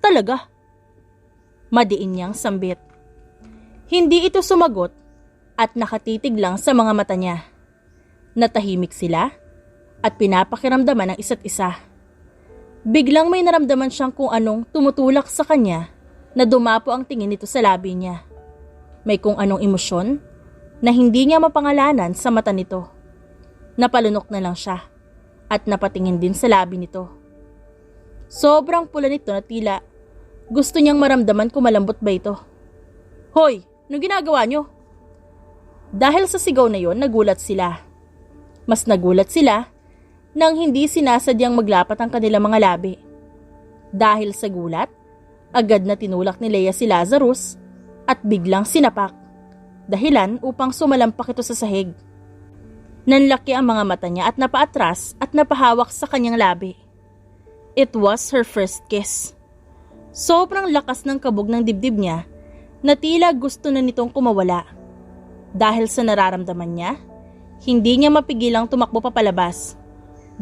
Speaker 1: Talaga? Madiin niyang sambit. Hindi ito sumagot at nakatitig lang sa mga mata niya. Natahimik sila at pinapakiramdaman ang isa't isa. Biglang may naramdaman siyang kung anong tumutulak sa kanya na dumapo ang tingin nito sa labi niya. May kung anong emosyon na hindi niya mapangalanan sa mata nito. Napalunok na lang siya at napatingin din sa labi nito. Sobrang pula nito na tila gusto niyang maramdaman kung malambot ba ito. Hoy! Anong ginagawa niyo? Dahil sa sigaw na yon, nagulat sila. Mas nagulat sila nang hindi sinasadyang maglapat ang kanilang mga labi. Dahil sa gulat, agad na tinulak ni Leia si Lazarus at biglang sinapak. Dahilan upang sumalampak ito sa sahig. Nanlaki ang mga mata niya at napaatras at napahawak sa kanyang labi. It was her first kiss. Sobrang lakas ng kabog ng dibdib niya na tila gusto na nitong kumawala. Dahil sa nararamdaman niya, hindi niya mapigilang tumakbo papalabas.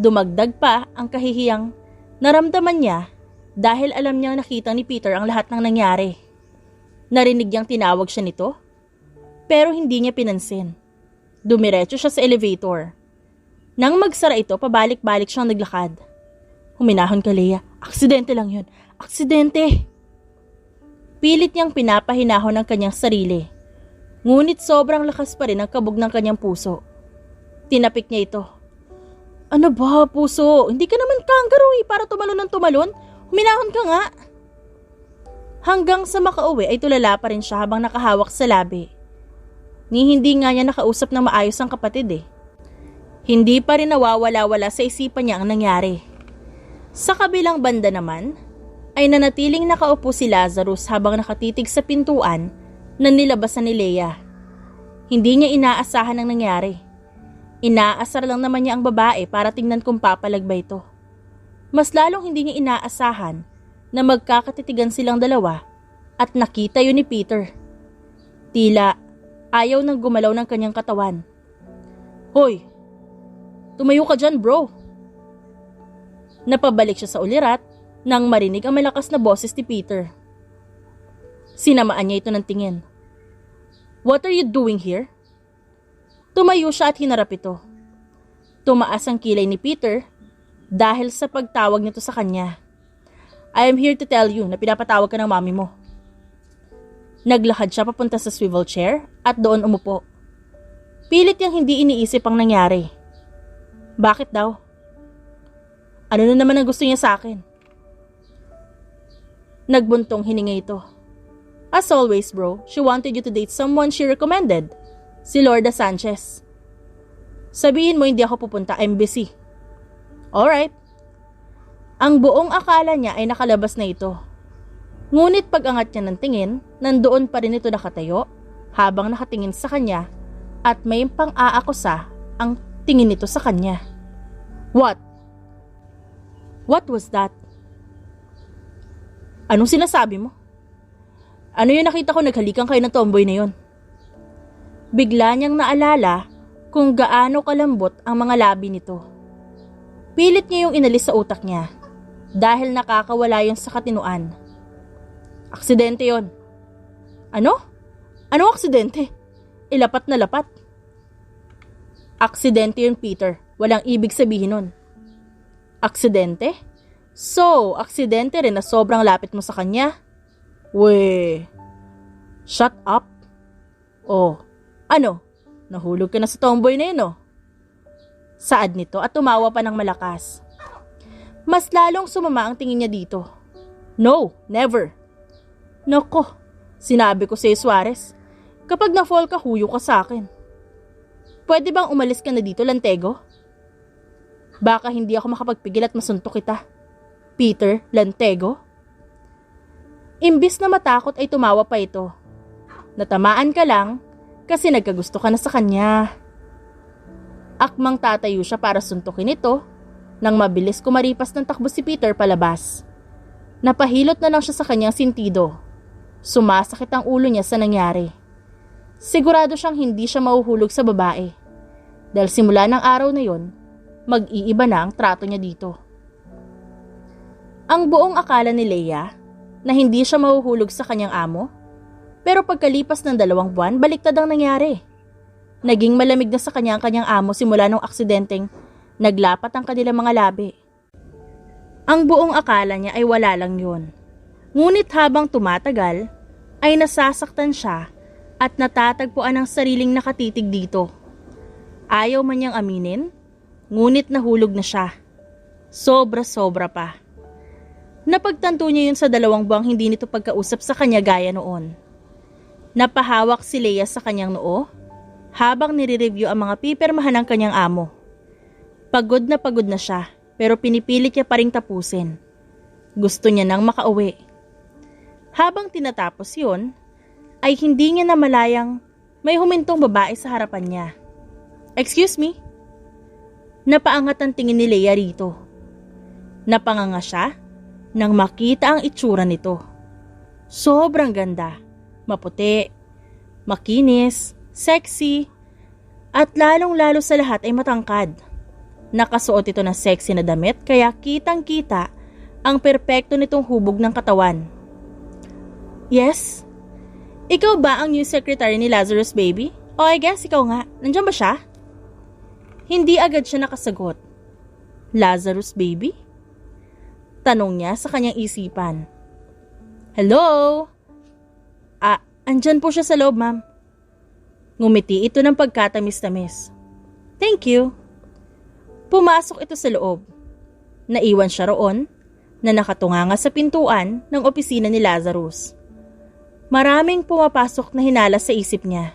Speaker 1: Dumagdag pa ang kahihiyang naramdaman niya dahil alam niyang nakita ni Peter ang lahat ng nangyari. Narinig niyang tinawag siya nito, pero hindi niya pinansin. Dumiretso siya sa elevator. Nang magsara ito, pabalik-balik siyang naglakad. Huminahon ka, Leia. Aksidente lang yun. Aksidente! Pilit niyang pinapahinahon ang kanyang sarili. Ngunit sobrang lakas pa rin ang kabog ng kanyang puso. Tinapik niya ito. Ano ba, puso? Hindi ka naman kangaroo para tumalon ng tumalon. Huminahon ka nga. Hanggang sa makauwi ay tulala pa rin siya habang nakahawak sa labi. Ni hindi nga niya nakausap ng maayos ang kapatid. Hindi pa rin nawawala-wala sa isipan niya ang nangyari. Sa kabilang banda naman, ay nanatiling nakaupo si Lazarus habang nakatitig sa pintuan na nilabasan ni Leia. Hindi niya inaasahan ang nangyari. Inaasar lang naman niya ang babae para tingnan kung papalag ba ito. Mas lalong hindi niya inaasahan na magkakatitigan silang dalawa at nakita yun ni Peter. Tila ayaw nang gumalaw ng kanyang katawan. Hoy! Tumayo ka dyan, bro! Napabalik siya sa ulirat nang marinig ang malakas na boses ni Peter. Sinamaan niya ito ng tingin. What are you doing here? Tumayo siya at hinarap ito. Tumaas ang kilay ni Peter dahil sa pagtawag nito sa kanya. I am here to tell you na pinapatawag ka ng mami mo. Naglakad siya papunta sa swivel chair at doon umupo. Pilit niyang hindi iniisip ang nangyari. Bakit daw? Ano na naman ang gusto niya sa akin? Nagbuntong hininga ito. As always, bro, she wanted you to date someone she recommended. Si Lorda Sanchez. Sabihin mo hindi ako pupunta, I'm busy. Alright. Ang buong akala niya ay nakalabas na ito. Ngunit pag-angat niya ng tingin, nandoon pa rin ito nakatayo habang nakatingin sa kanya at may pang-aakusa ang tingin nito sa kanya. What? What was that? Anong sinasabi mo? Ano yung nakita ko naghalikan kayo ng tomboy na yon? Bigla niyang naalala kung gaano kalambot ang mga labi nito. Pilit niya yung inalis sa utak niya dahil nakakawala yun sa katinuan. Aksidente yon. Ano? Anong aksidente? Ilapat na lapat. Aksidente yun, Peter. Walang ibig sabihin nun. Aksidente? So, aksidente rin na sobrang lapit mo sa kanya? Weh, shut up. Oh, ano? Nahulog ka na sa tomboy na yun, oh. Saad nito at tumawa pa ng malakas. Mas lalong sumama ang tingin niya dito. No, never. Nako, sinabi ko sa'yo, Suarez. Kapag na-fall ka, huyo ka sa akin. Pwede bang umalis ka na dito, Lantego? Baka hindi ako makapagpigil at masuntok kita. Peter Lantego? Imbis na matakot ay tumawa pa ito. Natamaan ka lang kasi nagkagusto ka na sa kanya. Akmang tatayo siya para suntukin ito nang mabilis kumaripas ng takbo si Peter palabas. Napahilot na lang siya sa kanyang sintido. Sumasakit ang ulo niya sa nangyari. Sigurado siyang hindi siya mahuhulog sa babae. Dahil simula ng araw na yon, mag-iiba na ang trato niya dito. Ang buong akala ni Leia na hindi siya mahuhulog sa kanyang amo, pero pagkalipas ng 2 buwan, baliktad ang nangyari. Naging malamig na sa kanyang amo simula nung aksidenteng naglapat ang kanilang mga labi. Ang buong akala niya ay wala lang yun. Ngunit habang tumatagal, ay nasasaktan siya at natatagpuan ang sariling nakatitig dito. Ayaw man niyang aminin, ngunit nahulog na siya. Sobra-sobra pa. Napagtanto niya yun sa 2 buwang hindi nito pagkausap sa kanya gaya noon. Napahawak si Leia sa kanyang noo habang nire-review ang mga pipirmahan ng kanyang amo. Pagod na siya pero pinipilit niya pa ring tapusin. Gusto niya nang makauwi. Habang tinatapos yun, ay hindi niya namalayang may humintong babae sa harapan niya. Excuse me? Napaangat ang tingin ni Leia rito. Napanganga siya nang makita ang itsura nito. Sobrang ganda, maputi, makinis, sexy, at lalong-lalo sa lahat ay matangkad. Nakasuot ito ng sexy na damit kaya kitang-kita ang perpekto nitong hubog ng katawan. Yes? Ikaw ba ang new secretary ni Lazarus Baby? O I guess ikaw nga. Nandiyan ba siya? Hindi agad siya nakasagot. Lazarus Baby? Tanong niya sa kanyang isipan. Hello? Andyan po siya sa loob, ma'am. Ngumiti ito ng pagkatamis-tamis. Thank you. Pumasok ito sa loob. Naiwan siya roon na nakatunganga sa pintuan ng opisina ni Lazarus. Maraming pumapasok na hinala sa isip niya.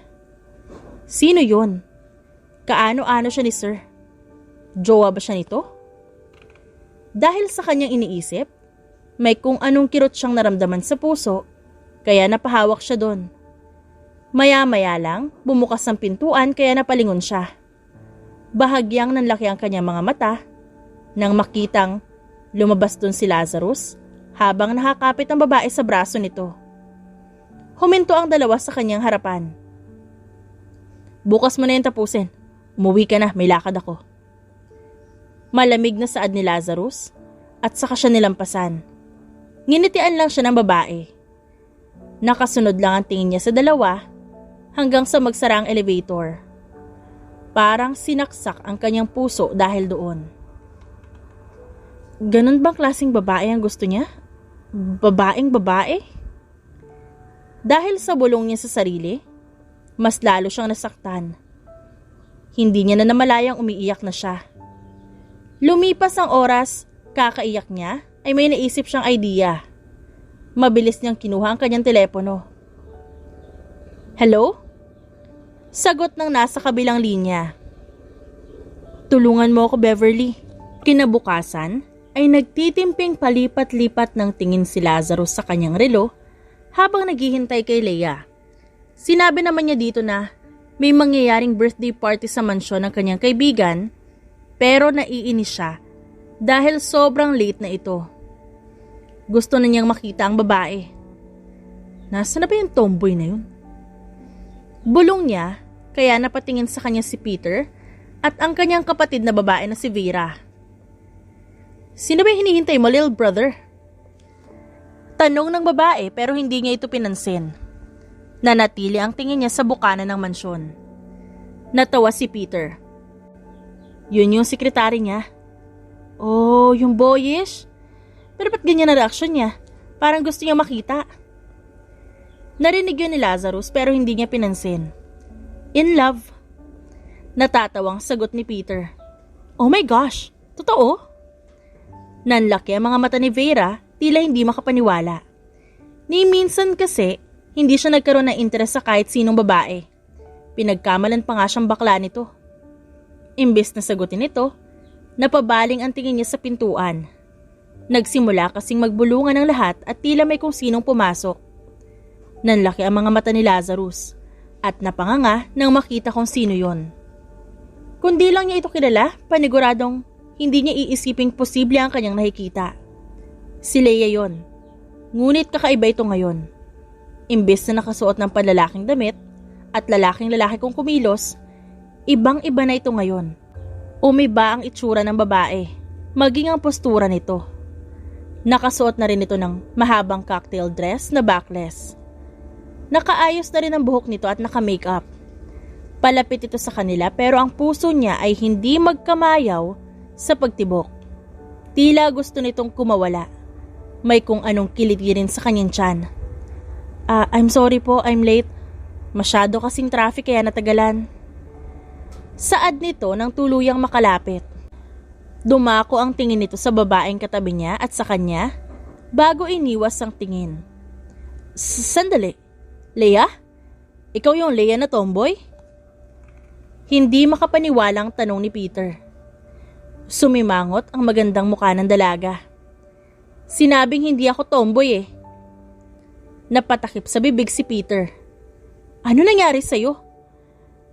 Speaker 1: Sino yun? Kaano-ano siya ni Sir? Jowa ba siya nito? Dahil sa kanyang iniisip, may kung anong kirot siyang naramdaman sa puso, kaya napahawak siya doon. Maya-maya lang, bumukas ang pintuan kaya napalingon siya. Bahagyang nanlaki ang kanyang mga mata nang makitang lumabas doon si Lazarus habang nakakapit ang babae sa braso nito. Huminto ang dalawa sa kanyang harapan. Bukas mo na yung tapusin. Umuwi ka na, may lakad ako. Malamig na saad ni Lazarus at saka siya nilampasan. Nginitian lang siya ng babae. Nakasunod lang ang tingin niya sa dalawa hanggang sa magsara ang elevator. Parang sinaksak ang kanyang puso dahil doon. Ganun bang klaseng babae ang gusto niya? Babaeng babae? Dahil sa bulong niya sa sarili, mas lalo siyang nasaktan. Hindi niya na namalayang umiiyak na siya. Lumipas ang oras, kakaiyak niya ay may naisip siyang idea. Mabilis niyang kinuha ang kanyang telepono. Hello? Sagot ng nasa kabilang linya. Tulungan mo ako, Beverly. Kinabukasan ay nagtitimping palipat-lipat ng tingin si Lazarus sa kanyang relo habang naghihintay kay Leia. Sinabi naman niya dito na may mangyayaring birthday party sa mansyon ng kanyang kaibigan pero naiinis siya dahil sobrang late na ito. Gusto na niyang makita ang babae. Nasaan na ba yung tomboy na yun? Bulong niya kaya napatingin sa kanya si Peter at ang kanyang kapatid na babae na si Vera. Sino ba hinihintay mo, little brother? Tanong ng babae pero hindi niya ito pinansin. Nanatili ang tingin niya sa bukana ng mansyon. Natawa si Peter. Yun yung sekretary niya. Oh, yung boyish? Pero ba't ganyan na reaksyon niya? Parang gusto niya makita. Narinig yun ni Lazarus pero hindi niya pinansin. In love. Natatawang sagot ni Peter. Oh my gosh, totoo? Nanlaki ang mga mata ni Vera, tila hindi makapaniwala. Ni minsan kasi, hindi siya nagkaroon ng interes sa kahit sinong babae. Pinagkamalan pa nga siyang bakla nito. Imbes na sagutin ito, napabaling ang tingin niya sa pintuan. Nagsimula kasing magbulungan ng lahat at tila may kung sinong pumasok. Nanlaki ang mga mata ni Lazarus at napanganga nang makita kung sino yon. Kundi lang niya ito kilala, paniguradong hindi niya iisiping posible ang kanyang nakikita. Si Leia yon. Ngunit kakaiba ito ngayon. Imbes na nakasuot ng panlalaking damit at lalaking-lalaki kong kumilos, ibang-iba na ito ngayon. Umiba ang itsura ng babae, maging ang postura nito. Nakasuot na rin ito ng mahabang cocktail dress na backless. Nakaayos na rin ang buhok nito at naka-makeup. Palapit ito sa kanila pero ang puso niya ay hindi magkamayaw sa pagtibok. Tila gusto nitong kumawala. May kung anong kilitirin sa kanyang tiyan. I'm sorry po, I'm late. Masyado kasing traffic kaya natagalan. Saad nito nang tuluyang makalapit. Dumako ang tingin nito sa babaeng katabi niya at sa kanya bago iniwas ang tingin. Sandali. Leia? Ikaw yung Leia na tomboy? Hindi makapaniwalang tanong ni Peter. Sumimangot ang magandang mukha ng dalaga. Sinabing hindi ako tomboy eh. Napatakip sa bibig si Peter. Ano nangyari sa'yo?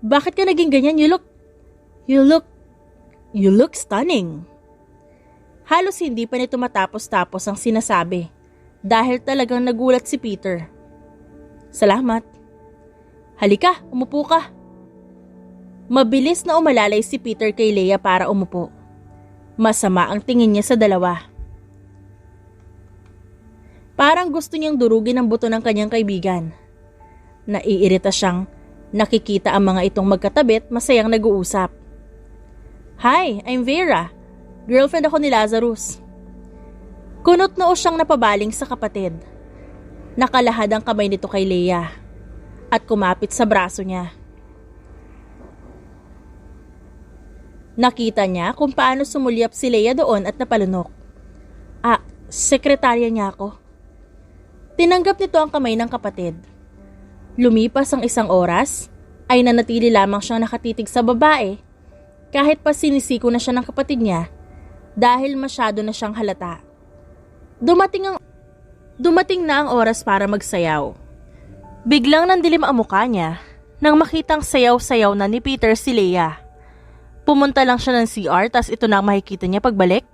Speaker 1: Bakit ka naging ganyan? You look stunning. Halos hindi pa nito matapos-tapos ang sinasabi dahil talagang nagulat si Peter. Salamat. Halika, umupo ka. Mabilis na umalalay si Peter kay Leia para umupo. Masama ang tingin niya sa dalawa. Parang gusto niyang durugin ang buto ng kanyang kaibigan. Naiirita siyang nakikita ang mga itong magkatabit masayang nag-uusap. Hi, I'm Vera. Girlfriend ako ni Lazarus. Kunot noo siyang napabaling sa kapatid. Nakalahad ang kamay nito kay Leia at kumapit sa braso niya. Nakita niya kung paano sumulyap si Leia doon at napalunok. Sekretarya niya ako. Tinanggap nito ang kamay ng kapatid. Lumipas ang isang oras, ay nanatili lamang siyang nakatitig sa babae kahit pa sinisiko na siya ng kapatid niya dahil masyado na siyang halata. Dumating na ang oras para magsayaw. Biglang nandilim ang mukha niya nang makitang sayaw-sayaw na ni Peter si Leia. Pumunta lang siya ng CR tas ito na ang makikita niya pagbalik.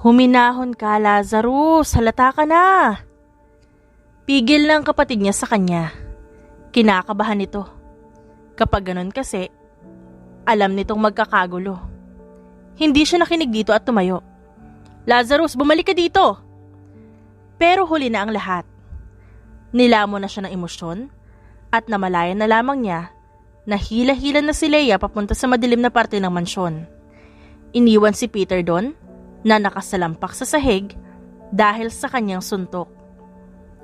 Speaker 1: Huminahon ka, Lazarus, halata ka na. Pigil ng kapatid niya sa kanya. Kinakabahan ito. Kapag ganun kasi, alam nitong magkakagulo. Hindi siya nakinig dito at tumayo. Lazarus, bumalik ka dito! Pero huli na ang lahat. Nilamon na siya ng emosyon at namalayan na lamang niya na hila-hila na si Leia papunta sa madilim na parte ng mansyon. Iniwan si Peter doon na nakasalampak sa sahig dahil sa kanyang suntok.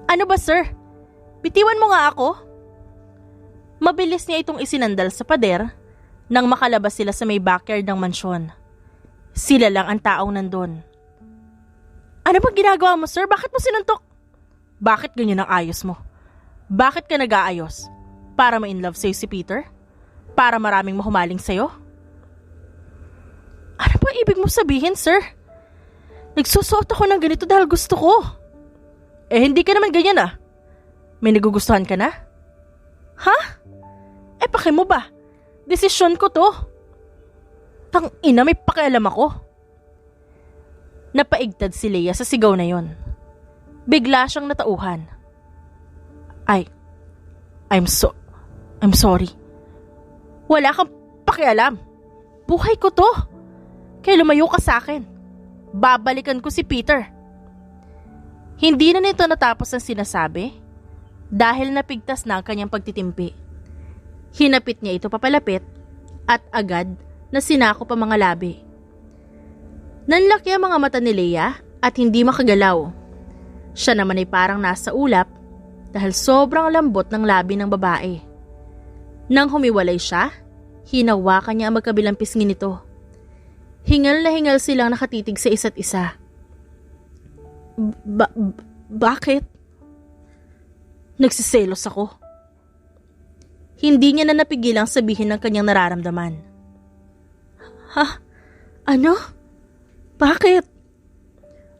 Speaker 1: Ano ba sir? Bitiwan mo nga ako? Mabilis niya itong isinandal sa pader nang makalabas sila sa may backyard ng mansyon. Sila lang ang taong nandun. Ano bang ginagawa mo sir? Bakit mo sinuntok? Bakit ganyan ang ayos mo? Bakit ka nag-aayos? Para ma-inlove sa'yo si Peter? Para maraming mahumaling sa'yo? Ano ba ibig mo sabihin, sir? Nagsusuot ako ng ganito dahil gusto ko. Hindi ka naman ganyan ah. May nagugustuhan ka na? Ha? Paki mo ba? Desisyon ko to. Tang-ina, may pakialam ako. Napaigtad si Leia sa sigaw na yon. Bigla siyang natauhan. I'm sorry. Wala kang pakialam. Buhay ko to. Kaya lumayo ka sa akin. Babalikan ko si Peter. Hindi na nito natapos ang sinasabi dahil napigtas na ang kanyang pagtitimpi. Hinapit niya ito papalapit at agad na sinako pa mga labi. Nanlaki ang mga mata ni Leia at hindi makagalaw. Siya naman ay parang nasa ulap dahil sobrang lambot ng labi ng babae. Nang humiwalay siya, hinawakan niya ang magkabilang pisngi nito. Hingal na hingal silang nakatitig sa isa't isa. Bakit? Nagsiselos ako. Hindi niya na napigilang sabihin ng kanyang nararamdaman. Ha? Ano? Bakit?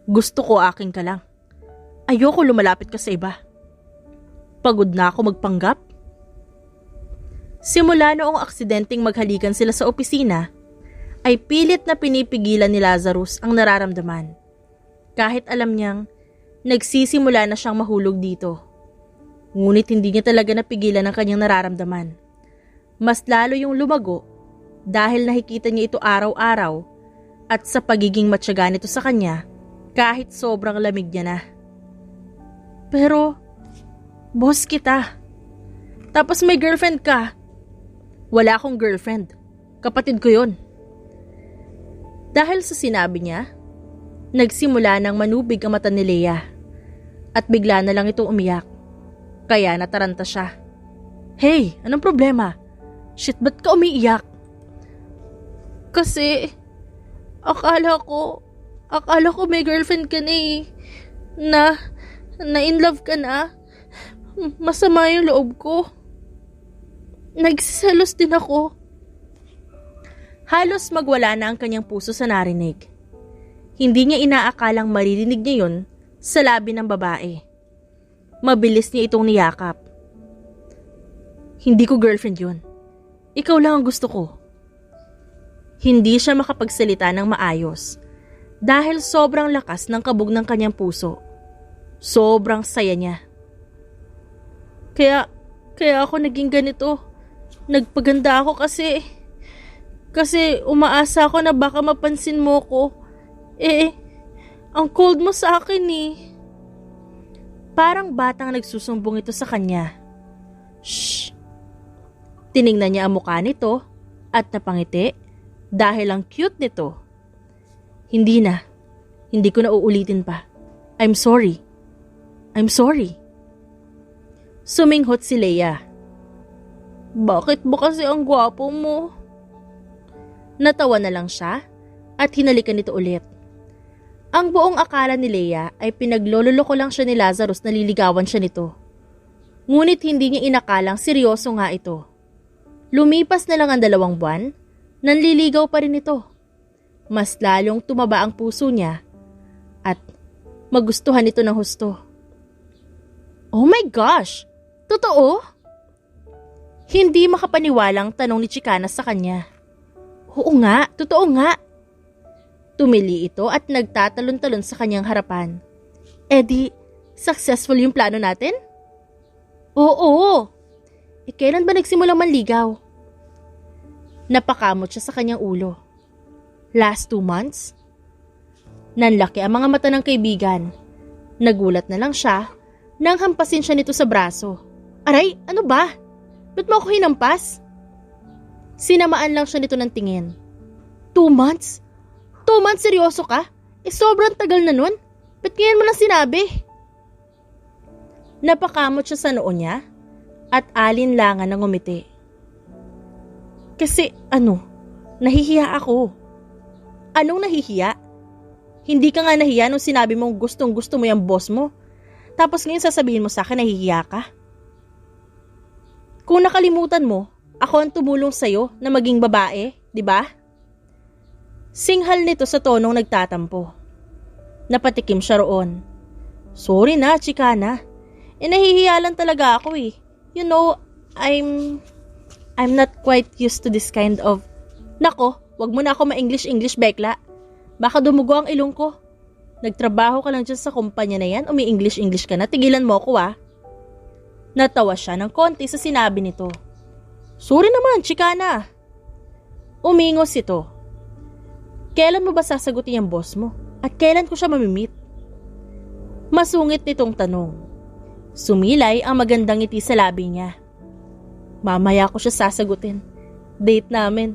Speaker 1: Gusto ko aking ka lang. Ayoko lumalapit ka sa iba. Pagod na ako magpanggap. Simula noong aksidenteng maghalikan sila sa opisina, ay pilit na pinipigilan ni Lazarus ang nararamdaman. Kahit alam niyang nagsisimula na siyang mahulog dito. Ngunit hindi niya talaga napigilan ang kanyang nararamdaman. Mas lalo yung lumago dahil nakikita niya ito araw-araw at sa pagiging matyaga nito sa kanya kahit sobrang lamig niya na. Pero, boss kita. Tapos may girlfriend ka. Wala akong girlfriend. Kapatid ko yun. Dahil sa sinabi niya, nagsimula ng manubig ang mata ni Leia at bigla na lang itong umiyak. Kaya nataranta siya. Hey, anong problema? Shit, ba't ka umiiyak? Kasi, akala ko may girlfriend ka na eh. Na in love ka na. Masama yung loob ko. Nagsiselos din ako. Halos magwala na ang kanyang puso sa narinig. Hindi niya inaakalang maririnig niya yun sa labi ng babae. Mabilis niya itong niyakap. Hindi ko girlfriend yun. Ikaw lang ang gusto ko. Hindi siya makapagsalita ng maayos dahil sobrang lakas ng kabog ng kanyang puso. Sobrang saya niya. Kaya ako naging ganito. Nagpaganda ako kasi umaasa ako na baka mapansin mo ko. Ang cold mo sa akin eh. Parang batang nagsusumbong ito sa kanya. Shh! Tiningnan niya ang mukha nito at napangiti dahil ang cute nito. Hindi na. Hindi ko na uulitin pa. I'm sorry. Suminghot si Leia. Bakit ba kasi ang gwapo mo? Natawa na lang siya at hinalikan nito ulit. Ang buong akala ni Leia ay pinaglololoko lang siya ni Lazarus na liligawan siya nito. Ngunit hindi niya inakalang seryoso nga ito. Lumipas na lang ang 2 buwan, nanliligaw pa rin ito. Mas lalong tumaba ang puso niya at magustuhan ito ng husto. Oh my gosh! Totoo? Hindi makapaniwalang tanong ni Chicana sa kanya. Oo nga, totoo nga. Tumili ito at nagtatalon-talon sa kanyang harapan. Di, successful yung plano natin? Oo. Kailan ba nagsimulang manligaw? Napakamot siya sa kanyang ulo. Last 2 months? Nanlaki ang mga mata ng kaibigan. Nagulat na lang siya nang hampasin siya nito sa braso. Aray, ano ba? Ba't mo ako hinampas? Sinamaan lang siya nito ng tingin. 2 months? 2 months, seryoso ka? Sobrang tagal na nun. Ba't ngayon mo lang sinabi? Napakamot siya sa noo niya at alinlangan ng ngumiti. Kasi nahihiya ako. Anong nahihiya? Hindi ka nga nahiya nung sinabi mong gustong gusto mo yung boss mo. Tapos ngayon sasabihin mo sa akin nahihiya ka? Kung nakalimutan mo, ako ang tumulong sa'yo na maging babae, di ba? Singhal nito sa tonong nagtatampo. Napatikim siya roon. Sorry na, Chicana. Nahihiya lang talaga ako eh. You know, I'm not quite used to this kind of... Nako, wag mo na ako ma-English bekla. Baka dumugo ang ilong ko. Nagtrabaho ka lang dyan sa kumpanya na yan, umi-English ka na, tigilan mo ako ah. Natawa siya ng konti sa sinabi nito. Sorry naman, Chicana. Umingos ito. Kailan mo ba sasagutin ang boss mo? At kailan ko siya mamimit? Masungit nitong tanong. Sumilay ang magandang ngiti sa labi niya. Mamaya ko siya sasagutin. Date namin.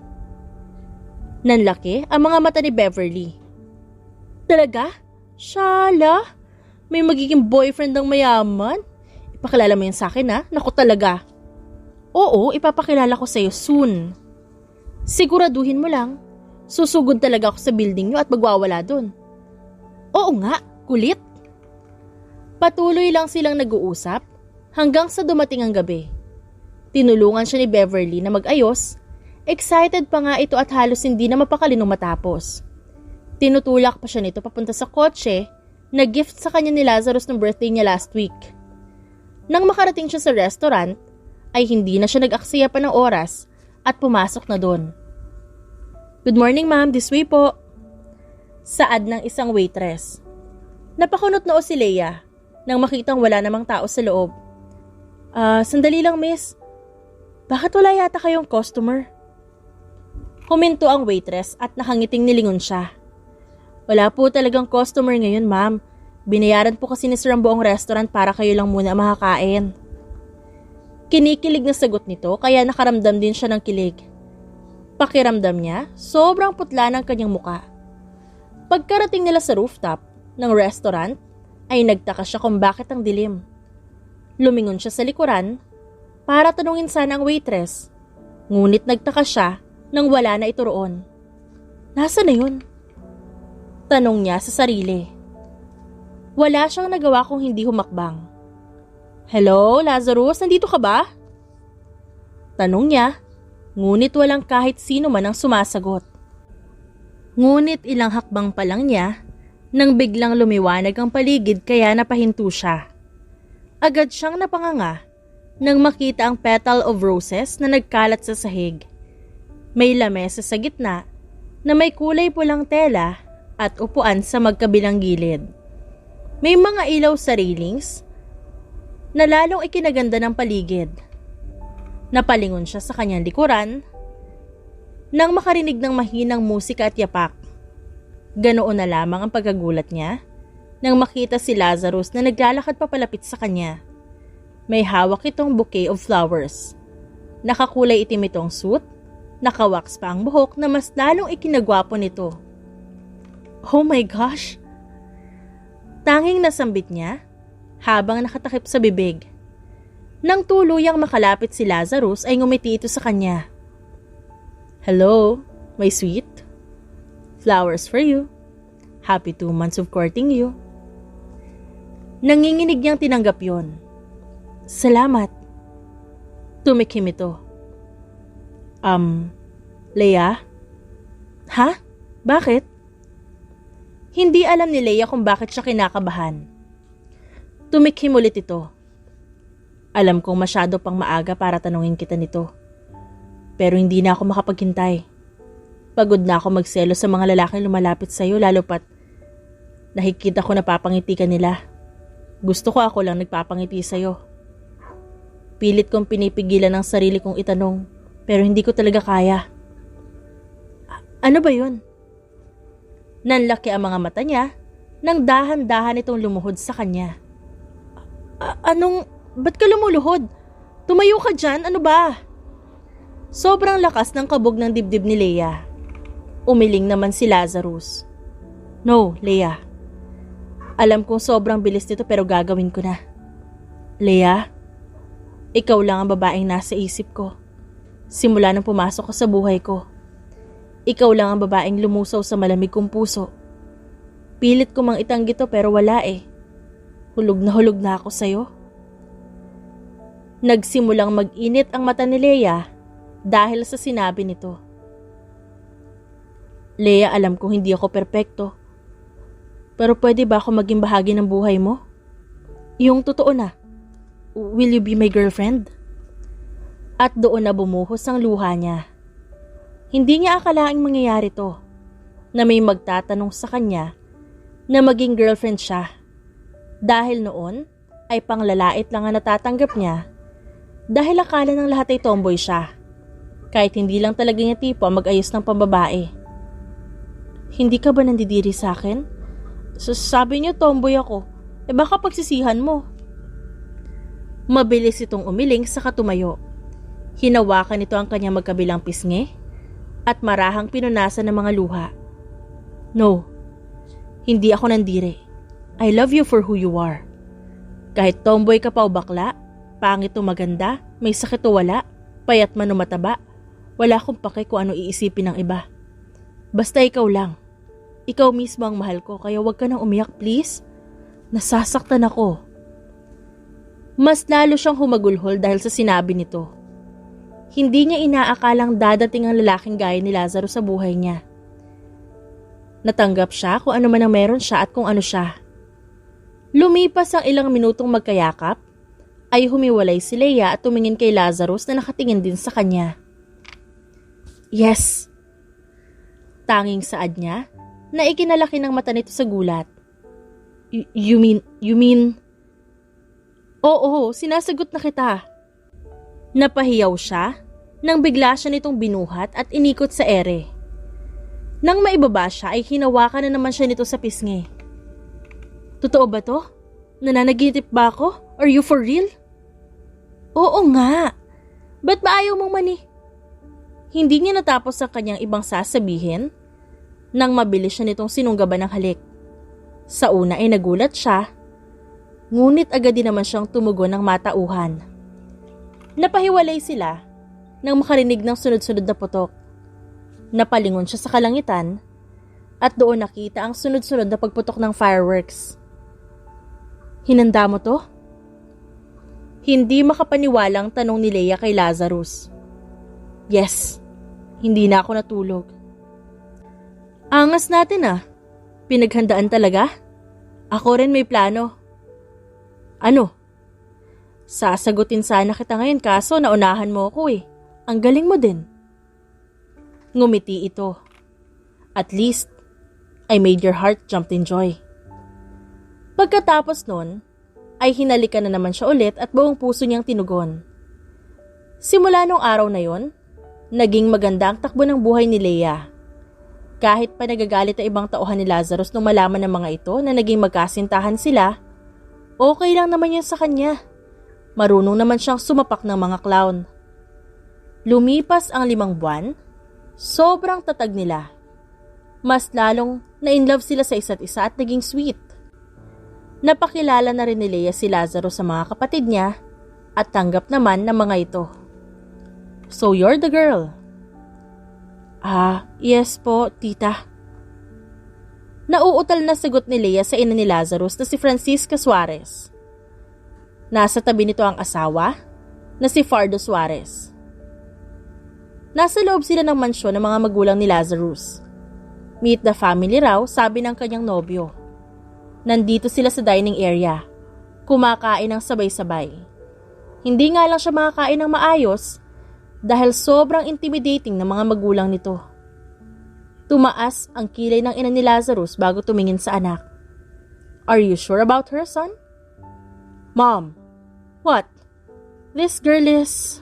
Speaker 1: Nanlaki ang mga mata ni Beverly. Talaga? Shala? May magiging boyfriend ng mayaman? Ipakilala mo yun sa akin ha? Naku talaga. Oo, ipapakilala ko sa'yo soon. Siguraduhin mo lang. Susugod talaga ako sa building nyo at magwawala dun. Oo nga, kulit. Patuloy lang silang nag-uusap hanggang sa dumating ang gabi. Tinulungan siya ni Beverly na mag-ayos. Excited pa nga ito at halos hindi na mapakali nung matapos. Tinutulak pa siya nito papunta sa kotse na gift sa kanya ni Lazarus ng birthday niya last week. Nang makarating siya sa restaurant, ay hindi na siya nag-aksaya pa ng oras at pumasok na doon. Good morning ma'am, this way po. Saad ng isang waitress. Napakunot noo si Leia nang makitang wala namang tao sa loob. Sandali lang miss. Bakit wala yata kayong customer? Huminto ang waitress at nakangiting nilingon siya. Wala po talagang customer ngayon ma'am. Binayaran po kasi ni Sir ang buong restaurant para kayo lang muna makakain. Kinikilig na sagot nito kaya nakaramdam din siya ng kilig. Pakiramdam niya, sobrang putla ng kanyang muka. Pagkarating nila sa rooftop ng restaurant, ay nagtaka siya kung bakit ang dilim. Lumingon siya sa likuran para tanungin sana ang waitress. Ngunit nagtaka siya nang wala na ito roon. Nasaan na yun? Tanong niya sa sarili. Wala siyang nagawa kung hindi humakbang. Hello, Lazarus, nandito ka ba? Tanong niya, ngunit walang kahit sino man ang sumasagot. Ngunit ilang hakbang pa lang niya, nang biglang lumiwanag ang paligid kaya napahinto siya. Agad siyang napanganga nang makita ang petal of roses na nagkalat sa sahig. May lamesa sa gitna na may kulay pulang tela at upuan sa magkabilang gilid. May mga ilaw sa railings na lalong ikinaganda ng paligid. Napalingon siya sa kanyang likuran nang makarinig ng mahinang musika at yapak. Ganoon na lamang ang pagkagulat niya nang makita si Lazarus na naglalakad papalapit sa kanya. May hawak itong bouquet of flowers. Nakakulay itim itong suit, nakawax pa ang buhok na mas lalong ikinagwapo nito. Oh my gosh! Tanging nasambit niya habang nakatakip sa bibig. Nang tuluyang makalapit si Lazarus ay ngumiti ito sa kanya. Hello, my sweet. Flowers for you. Happy 2 months of courting you. Nanginginig niyang tinanggap yon. Salamat. Tumikim ito. Leia? Ha? Bakit? Hindi alam ni Leia kung bakit siya kinakabahan. Tumikim ulit ito. Alam kong masyado pang maaga para tanungin kita nito. Pero hindi na ako makapaghintay. Pagod na ako magselo sa mga lalaking lumalapit sa iyo lalo pat nakikita ko napapangiti ka nila. Gusto ko ako lang nagpapangiti sa iyo. Pilit kong pinipigilan ang sarili kong itanong pero hindi ko talaga kaya. Ano ba yun? Nanlaki ang mga mata niya nang dahan-dahan itong lumuhod sa kanya. Ba't ka lumuluhod? Tumayo ka dyan, ano ba? Sobrang lakas ng kabog ng dibdib ni Leia. Umiling naman si Lazarus. No, Leia. Alam kong sobrang bilis nito pero gagawin ko na. Leia, ikaw lang ang babaeng nasa isip ko. Simula nang pumasok ka sa buhay ko. Ikaw lang ang babaeng lumusaw sa malamig kong puso. Pilit ko mang itanggi to pero wala eh. Hulog na ako sa'yo. Nagsimulang mag-init ang mata ni Leia dahil sa sinabi nito. Leia, alam kong hindi ako perpekto. Pero pwede ba ako maging bahagi ng buhay mo? Yung totoo na. Will you be my girlfriend? At doon na bumuhos ang luha niya. Hindi niya akalaing mangyayari to, na may magtatanong sa kanya na maging girlfriend siya. Dahil noon ay panglalait lang ang natatanggap niya dahil akala ng lahat ay tomboy siya. Kahit hindi lang talaga niya tipo ang mag-ayos ng pambabae. Hindi ka ba nandidiri sa akin? Sabi niyo tomboy ako, baka pagsisihan mo. Mabilis itong umiling sa katumayo. Hinawakan nito ang kanyang magkabilang pisngi at marahang pinunasan ng mga luha. No, hindi ako nandire. I love you for who you are. Kahit tomboy ka pa o bakla, pangit o maganda, may sakit o wala, payat man o mataba, wala akong pake kung ano iisipin ng iba. Basta ikaw lang. Ikaw mismo ang mahal ko, kaya wag ka nang umiyak, please. Nasasaktan ako. Mas lalo siyang humagulhol dahil sa sinabi nito. Hindi niya inaakalang dadating ang lalaking gaya ni Lazaro sa buhay niya. Natanggap siya kung ano man ang meron siya at kung ano siya. Lumipas ang ilang minutong magkayakap, ay humiwalay si Leia at tumingin kay Lazarus na nakatingin din sa kanya. Yes. Tanging saad niya na ikinalaki ng mata nito sa gulat. You mean? Oo, sinasagot na kita. Napahiyaw siya nang bigla siya nitong binuhat at inikot sa ere. Nang maibaba siya ay hinawakan na naman siya nito sa pisngi. Totoo ba to? Nananaginip ba ako? Are you for real? Oo nga. Ba't ba ayaw mong mani? Hindi niya natapos ang kanyang ibang sasabihin nang mabilis siya nitong sinunggaban ng halik. Sa una ay nagulat siya, ngunit agad din naman siyang tumugon ng matauhan. Napahiwalay sila nang makarinig ng sunod-sunod na putok. Napalingon siya sa kalangitan at doon nakita ang sunod-sunod na pagputok ng fireworks. Hinanda mo to? Hindi makapaniwalang tanong ni Leia kay Lazarus. Yes, hindi na ako natulog. Angas natin ah. Pinaghandaan talaga? Ako rin may plano. Ano? Sasagutin sana kita ngayon kaso naunahan mo ako eh. Ang galing mo din. Ngumiti ito. At least, I made your heart jump in joy. Pagkatapos nun, ay hinalikan na naman siya ulit at buong puso niyang tinugon. Simula nung araw na yon, naging maganda ang takbo ng buhay ni Leia. Kahit pa nagagalit ang ibang tauhan ni Lazarus nung malaman ng mga ito na naging magkasintahan sila, okay lang naman yan sa kanya. Marunong naman siyang sumapak ng mga clown. Lumipas ang 5 buwan, sobrang tatag nila. Mas lalong na-inlove sila sa isa't isa at naging sweet. Napakilala na rin ni Leia si Lazarus sa mga kapatid niya at tanggap naman ng mga ito. So you're the girl. Yes po, tita. Nauutal na sagot ni Leia sa ina ni Lazarus na si Francisca Suarez. Nasa tabi nito ang asawa na si Fardo Suarez. Nasa loob sila ng mansyon ng mga magulang ni Lazarus. Meet the family raw, sabi ng kanyang nobyo. Nandito sila sa dining area, kumakain ng sabay-sabay. Hindi nga lang siya makakain ng maayos dahil sobrang intimidating ng mga magulang nito. Tumaas ang kilay ng ina ni Lazarus bago tumingin sa anak. Are you sure about her, son? Mom, what? This girl is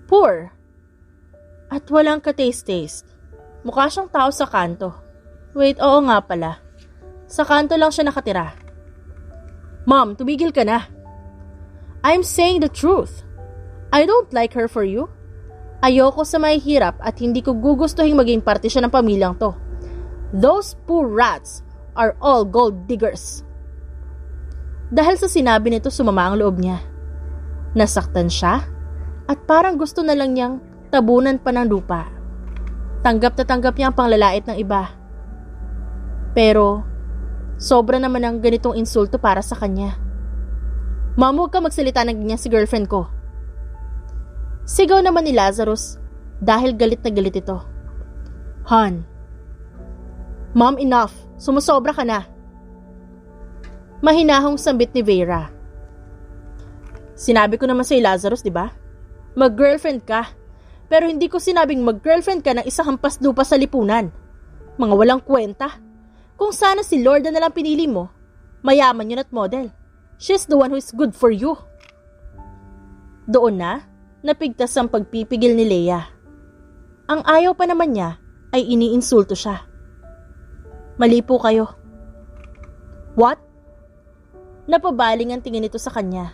Speaker 1: poor. At walang ka-taste-taste. Mukha siyang tao sa kanto. Wait, oo nga pala. Sa kanto lang siya nakatira. Mom, tumigil ka na. I'm saying the truth. I don't like her for you. Ayoko sa may hirap at hindi ko gugustuhin maging parte siya ng pamilyang to. Those poor rats are all gold diggers. Dahil sa sinabi nito, sumama ang loob niya. Nasaktan siya at parang gusto na lang niyang tabunan pa ng lupa. Tanggap na tanggap niya ang panglalait ng iba. Pero sobra naman ang ganitong insulto para sa kanya. Mom, huwag ka magsalita ng ganyan si girlfriend ko. Sigaw naman ni Lazarus dahil galit na galit ito. Han. Mom, enough. Sumusobra ka na. Mahinahong sambit ni Vera. Sinabi ko naman sa'yo, Lazarus, di ba? Mag-girlfriend ka. Pero hindi ko sinabing mag-girlfriend ka ng isang hampas lupa sa lipunan. Mga walang kwenta. Kung sana si Lorda na lang pinili mo, mayaman yun at model. She's the one who is good for you. Doon na, napigtas ang pagpipigil ni Leia. Ang ayaw pa naman niya ay iniinsulto siya. Mali po kayo. What? Napabaling ang tingin nito sa kanya.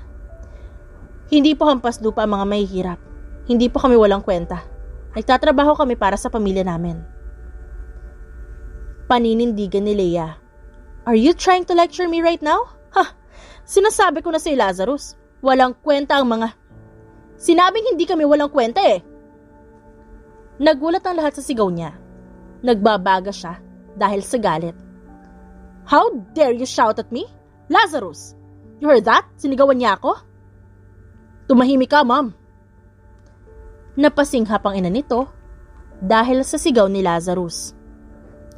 Speaker 1: Hindi po hampas lupa ang mga mahihirap. Hindi po kami walang kwenta. Nagtatrabaho kami para sa pamilya namin. Paninindigan ni Leia. Are you trying to lecture me right now? Ha! Sinasabi ko na si Lazarus. Walang kwenta ang mga... Sinabing hindi kami walang kwenta eh. Nagulat ang lahat sa sigaw niya. Nagbabaga siya dahil sa galit. How dare you shout at me? Lazarus! You heard that? Sinigawan niya ako? Tumahimik ka, Mom. Napasinghap ang ina nito dahil sa sigaw ni Lazarus.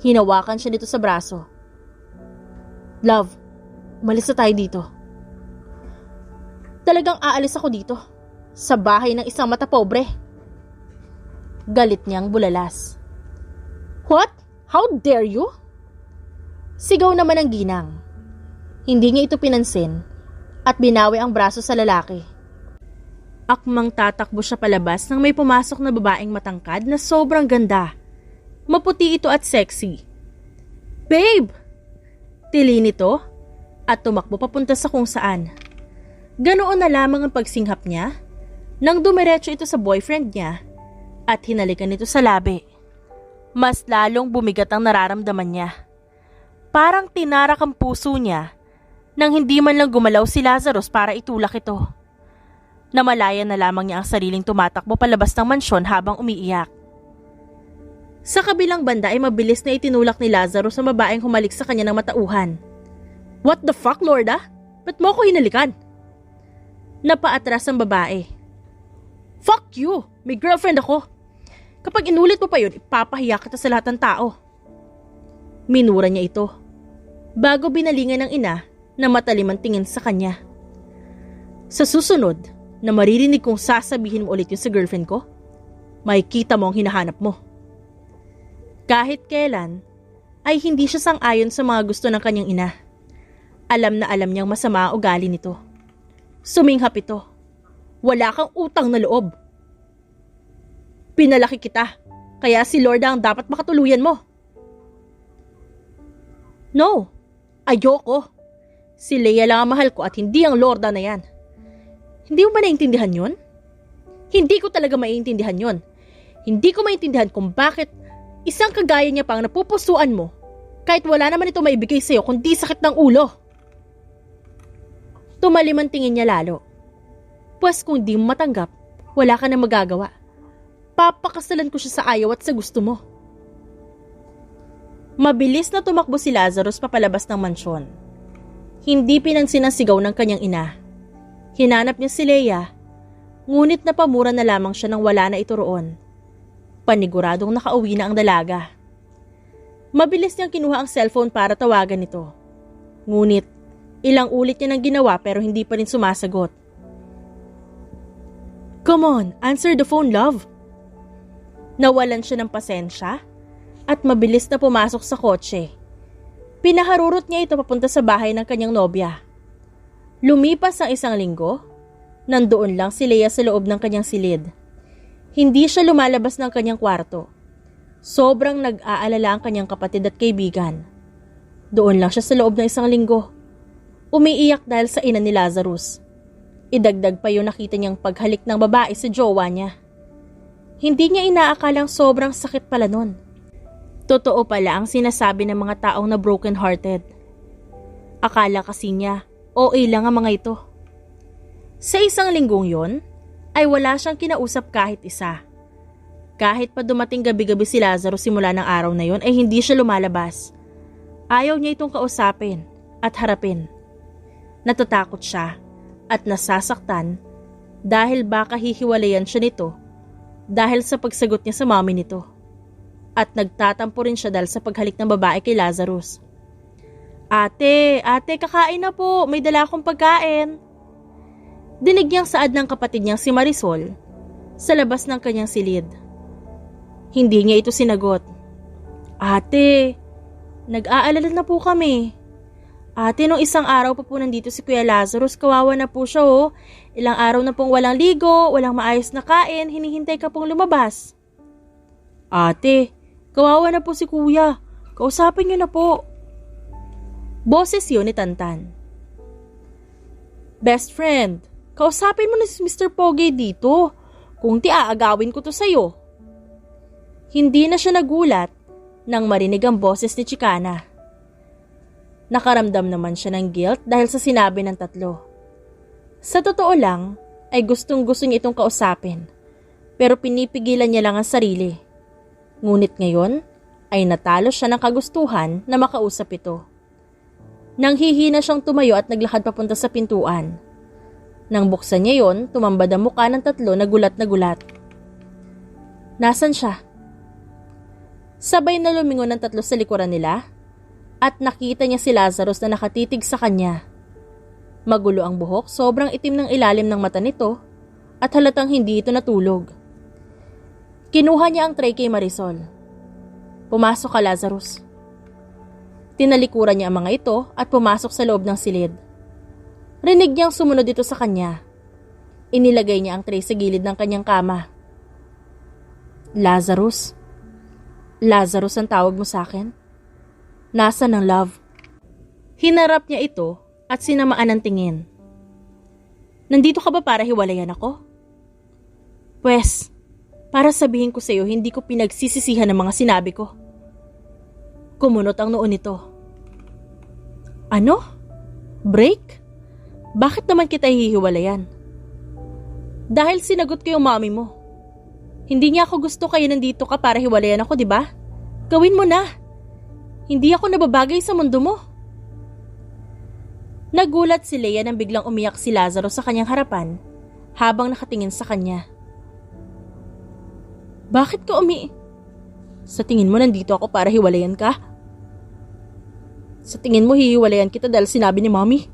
Speaker 1: Hinawakan siya nito sa braso. Love, umalis na tayo dito. Talagang aalis ako dito. Sa bahay ng isang matapobre. Galit niyang bulalas. What? How dare you? Sigaw naman ang ginang. Hindi niya ito pinansin at binawi ang braso sa lalaki. Akmang tatakbo siya palabas nang may pumasok na babaeng matangkad na sobrang ganda. Maputi ito at sexy. Babe! Tili nito at tumakbo papunta sa kung saan. Ganoon na lamang ang pagsinghap niya nang dumiretso ito sa boyfriend niya at hinalikan ito sa labi. Mas lalong bumigat ang nararamdaman niya. Parang tinarak ang puso niya nang hindi man lang gumalaw si Lazarus para itulak ito. Namalaya na lamang niya ang sariling tumatakbo palabas ng mansyon habang umiiyak. Sa kabilang banda ay mabilis na itinulak ni Lazarus ang babaeng humalik sa kanya ng matauhan. What the fuck, Lorda? Ba't mo ako hinalikan? Napaatras ang babae. Fuck you! May girlfriend ako. Kapag inulit mo pa yun, ipapahiya kita sa lahat ng tao. Minura niya ito. Bago binalingan ng ina na matalim ang tingin sa kanya. Sa susunod, na maririnig kong sasabihin mo ulit yun sa girlfriend ko, makikita mo ang hinahanap mo. Kahit kailan, ay hindi siya sang-ayon sa mga gusto ng kanyang ina. Alam na alam niyang masama ang ugali nito. Suminghap ito. Wala kang utang na loob. Pinalaki kita, kaya si Lorda ang dapat makatuluyan mo. No, ayoko. Si Leia lang ang mahal ko at hindi ang Lorda na yan. Hindi mo ba naiintindihan yun? Hindi ko talaga maiintindihan yun. Hindi ko maintindihan kung bakit isang kagaya niya pa ang napupusuan mo kahit wala naman ito maibigay sa'yo kundi sakit ng ulo. Tumalim ang tingin niya lalo. Pues kung di mo matanggap, wala ka na magagawa. Papakasalan ko siya sa ayaw at sa gusto mo. Mabilis na tumakbo si Lazarus papalabas ng mansyon. Hindi pinansin ang sigaw ng kanyang ina. Hinanap niya si Leia, ngunit napamura na lamang siya nang wala na ito roon. Paniguradong nakauwi na ang dalaga. Mabilis niyang kinuha ang cellphone para tawagan ito. Ngunit, ilang ulit niya nang ginawa pero hindi pa rin sumasagot. Come on, answer the phone, love. Nawalan siya ng pasensya at mabilis na pumasok sa kotse. Pinaharurot niya ito papunta sa bahay ng kanyang nobya. Lumipas ang isang linggo, nandoon lang si Leia sa loob ng kanyang silid. Hindi siya lumalabas ng kanyang kwarto. Sobrang nag-aalala ang kanyang kapatid at kaibigan. Doon lang siya sa loob ng isang linggo. Umiiyak dahil sa ina ni Lazarus. Idagdag pa yung nakita niyang paghalik ng babae sa jowa niya. Hindi niya inaakalang sobrang sakit pala nun. Totoo pala ang sinasabi ng mga taong na broken-hearted. Akala kasi niya, OA lang ang mga ito. Sa isang linggong yon, ay wala siyang kinausap kahit isa. Kahit pa dumating gabi-gabi si Lazarus simula ng araw na yon ay hindi siya lumalabas. Ayaw niya itong kausapin at harapin. Natatakot siya at nasasaktan dahil baka hihiwalayan siya nito dahil sa pagsagot niya sa mami nito. At nagtatampo rin siya dahil sa paghalik ng babae kay Lazarus. Ate, kakain na po. May dala akong pagkain. Dinig niyang saad ng kapatid niyang si Marisol sa labas ng kanyang silid. Hindi niya ito sinagot. Ate, nag-aalala na po kami. Ate, nung isang araw pa po nandito si Kuya Lazarus, kawawa na po siya oh. Ilang araw na pong walang ligo, walang maayos na kain, hinihintay ka pong lumabas. Ate, kawawa na po si Kuya. Kausapin niyo na po. Boses yun ni Tantan. Best friend, kausapin mo na si Mr. Pogi dito. Kung di aagawin ko to sa'yo. Hindi na siya nagulat nang marinig ang boses ni Chicana. Nakaramdam naman siya ng guilt dahil sa sinabi ng tatlo. Sa totoo lang, ay gustong-gusto niya itong kausapin, pero pinipigilan niya lang ang sarili. Ngunit ngayon, ay natalo siya ng kagustuhan na makausap ito. Nang hihina siyang tumayo at naglakad papunta sa pintuan. Nang buksan niya yon, tumambad ang mukha ng tatlo na gulat na gulat. Nasaan siya? Sabay na lumingon ng tatlo sa likuran nila at nakita niya si Lazarus na nakatitig sa kanya. Magulo ang buhok, sobrang itim ng ilalim ng mata nito at halatang hindi ito natulog. Kinuha niya ang tray kay Marisol. Pumasok ka, Lazarus. Tinalikuran niya ang mga ito at pumasok sa loob ng silid. Rinig niyang sumunod ito sa kanya. Inilagay niya ang tray sa gilid ng kanyang kama. Lazarus? Lazarus ang tawag mo sa akin? Nasaan ang love? Hinarap niya ito at sinamaan ng tingin. Nandito ka ba para hiwalayan ako? Pwes, para sabihin ko sa iyo hindi ko pinagsisisihan ang mga sinabi ko. Kumunot ang noo nito. Ano? Break? Bakit naman kita hihiwalayan? Dahil sinagot ko yung mami mo. Hindi niya ako gusto kaya nandito ka para hiwalayan ako, di ba? Gawin mo na. Hindi ako nababagay sa mundo mo. Nagulat si Leia nang biglang umiyak si Lazarus sa kanyang harapan habang nakatingin sa kanya. Bakit ka Sa tingin mo nandito ako para hiwalayan ka? Sa tingin mo hihiwalayan kita dahil sinabi ni mami?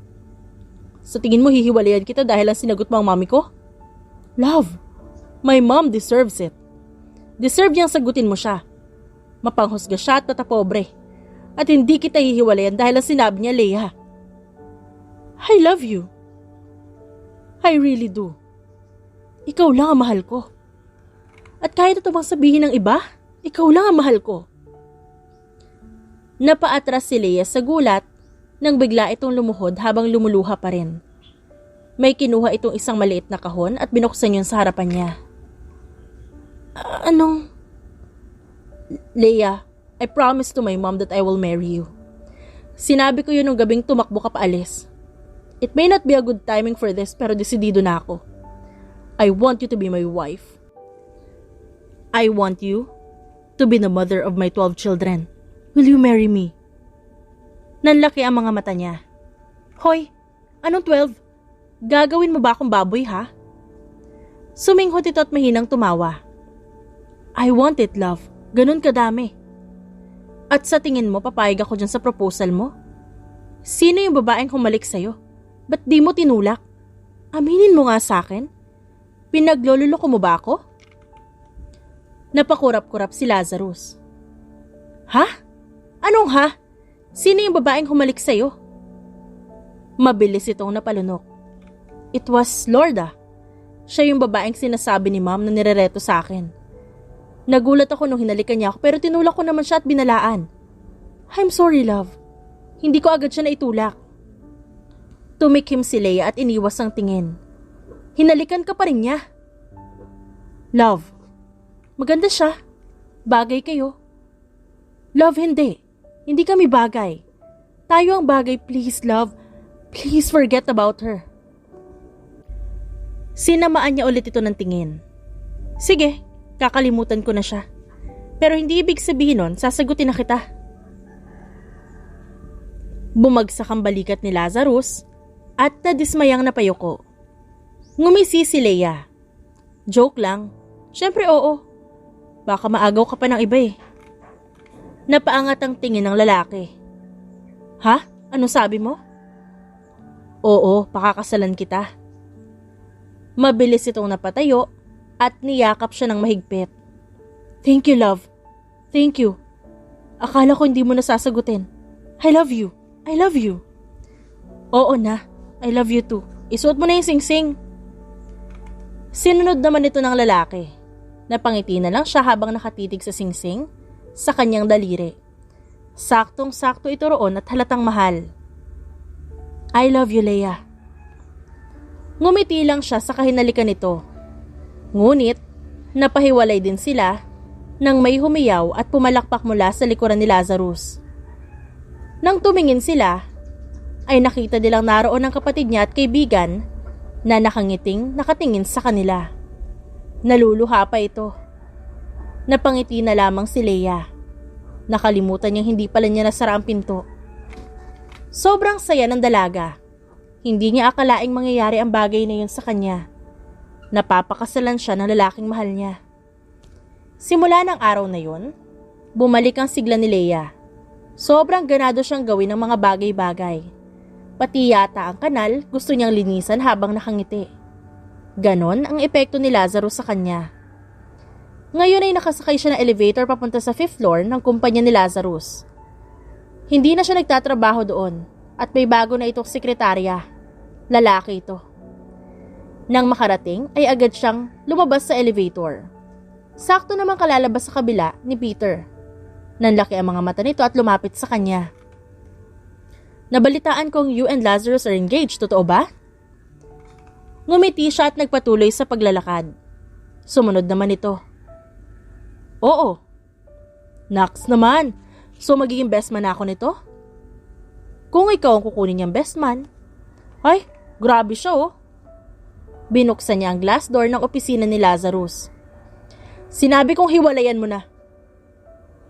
Speaker 1: Sa tingin mo hihiwalayan kita dahil ang sinagot mo ang mami ko? Love, my mom deserves it. Deserve niyang sagutin mo siya. Mapanghusga siya at matapobre. At hindi kita hihiwalayan dahil ang sinabi niya, Leia. I love you. I really do. Ikaw lang ang mahal ko. At kahit ito bang sabihin ng iba, ikaw lang ang mahal ko. Napaatras si Leia sa gulat nang bigla itong lumuhod habang lumuluha pa rin. May kinuha itong isang maliit na kahon at binuksan yun sa harapan niya. Anong? Leia, I promised to my mom that I will marry you. Sinabi ko yun nung gabing tumakbo ka paalis. It may not be a good timing for this pero desidido na ako. I want you to be my wife. I want you to be the mother of my 12 children. Will you marry me? Nanlaki ang mga mata niya. Hoy, anong 12? Gagawin mo ba akong baboy ha? Suminghot ito at mahinang tumawa. I want it, love. Ganun kadami. At sa tingin mo, papayag ako dyan sa proposal mo? Sino yung babaeng humalik sa'yo? Ba't di mo tinulak? Aminin mo nga sa akin. Pinaglololoko mo ba ako? Napakurap-kurap si Lazarus. Ha? Anong ha? Sino yung babaeng humalik sa'yo? Mabilis itong napalunok. It was Lorda. Siya yung babaeng sinasabi ni ma'am na nirereto sa akin. Nagulat ako nung hinalikan niya ako pero tinulak ko naman siya at binalaan. I'm sorry, love. Hindi ko agad siya naitulak. Tumikim si Leia at iniwas ang tingin. Hinalikan ka pa rin niya. Love, maganda siya. Bagay kayo. Love, hindi. Hindi kami bagay. Tayo ang bagay, please, love. Please forget about her. Sinamaan niya ulit ito ng tingin. Sige, kakalimutan ko na siya. Pero hindi ibig sabihin nun, sasagutin na kita. Bumagsak ang balikat ni Lazarus at nadismayang napayuko. Ngumisi si Leia. Joke lang. Siyempre oo. Baka maagaw ka pa ng iba eh. Napaangat ang tingin ng lalaki. Ha? Ano sabi mo? Oo, pakakasalan kita. Mabilis itong napatayo at niyakap siya ng mahigpit. Thank you, love. Thank you. Akala ko hindi mo nasasagutin. I love you. I love you. Oo na. I love you too. Isuot mo na yung singsing. Sinunod naman ito ng lalaki. Napangiti na lang siya habang nakatitig sa singsing sa kanyang daliri. Saktong-sakto ito roon at halatang mahal. I love you, Leia. Ngumiti lang siya sa kahinalikan nito. Ngunit, napahiwalay din sila nang may humiyaw at pumalakpak mula sa likuran ni Lazarus. Nang tumingin sila, ay nakita nilang naroon ang kapatid niya at kaibigan na nakatingin sa kanila. Naluluha pa ito. Napangiti na lamang si Leia. Nakalimutan niyang hindi pala niya nasara ang pinto. Sobrang saya ng dalaga. Hindi niya akalaing mangyayari ang bagay na yun sa kanya. Napapakasalan siya ng lalaking mahal niya. Simula ng araw na yun, bumalik ang sigla ni Leia. Sobrang ganado siyang gawin ng mga bagay-bagay. Pati yata ang kanal gusto niyang linisan habang nakangiti. Ganon ang epekto ni Lazarus sa kanya. Ngayon ay nakasakay siya ng elevator papunta sa 5th floor ng kumpanya ni Lazarus. Hindi na siya nagtatrabaho doon at may bago na itong sekretarya. Lalaki ito. Nang makarating ay agad siyang lumabas sa elevator. Sakto namang kalalabas sa kabila ni Peter. Nanlaki ang mga mata nito at lumapit sa kanya. Nabalitaan kong you and Lazarus are engaged, totoo ba? Ngumiti siya at nagpatuloy sa paglalakad. Sumunod naman ito. Oo. Naks naman, so magiging best man ako nito? Kung ikaw ang kukunin niyang best man. Ay, grabe siya oh. Binuksan niya ang glass door ng opisina ni Lazarus. Sinabi kong hiwalayan mo na.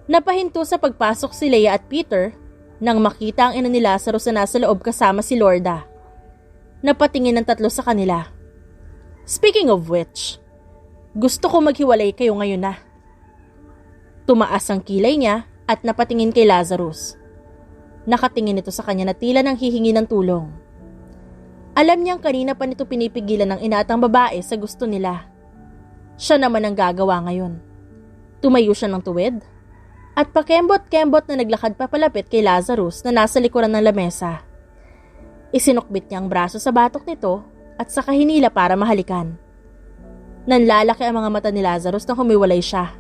Speaker 1: Napahinto sa pagpasok si Leia at Peter nang makita ang ina ni Lazarus na nasa loob kasama si Lorda. Napatingin ng tatlo sa kanila. Speaking of which, gusto ko maghiwalay kayo ngayon na. Tumaas ang kilay niya at napatingin kay Lazarus. Nakatingin ito sa kanya na tila nang hihingi ng tulong. Alam niyang kanina pa nito pinipigilan ng inatang babae sa gusto nila. Siya naman ang gagawa ngayon. Tumayo siya ng tuwid at pakembot-kembot na naglakad papalapit kay Lazarus na nasa likuran ng lamesa. Isinukbit niya ang braso sa batok nito at saka hinila para mahalikan. Nanlalaki ang mga mata ni Lazarus nang humiwalay siya.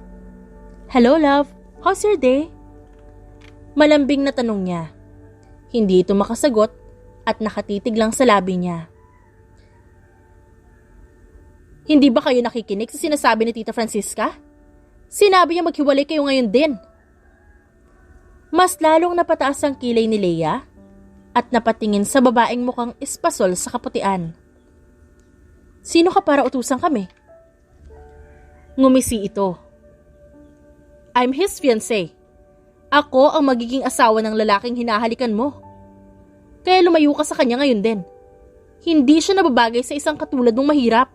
Speaker 1: Hello love, how's your day? Malambing na tanong niya. Hindi ito makasagot at nakatitig lang sa labi niya. Hindi ba kayo nakikinig sa sinasabi ni Tita Francisca? Sinabi niya maghiwalay kayo ngayon din. Mas lalong napataas ang kilay ni Leia at napatingin sa babaeng mukhang espasol sa kaputian. Sino ka para utusan kami? Ngumisi ito. I'm his fiancé. Ako ang magiging asawa ng lalaking hinahalikan mo. Kaya lumayo ka sa kanya ngayon din. Hindi siya nababagay sa isang katulad mong mahirap.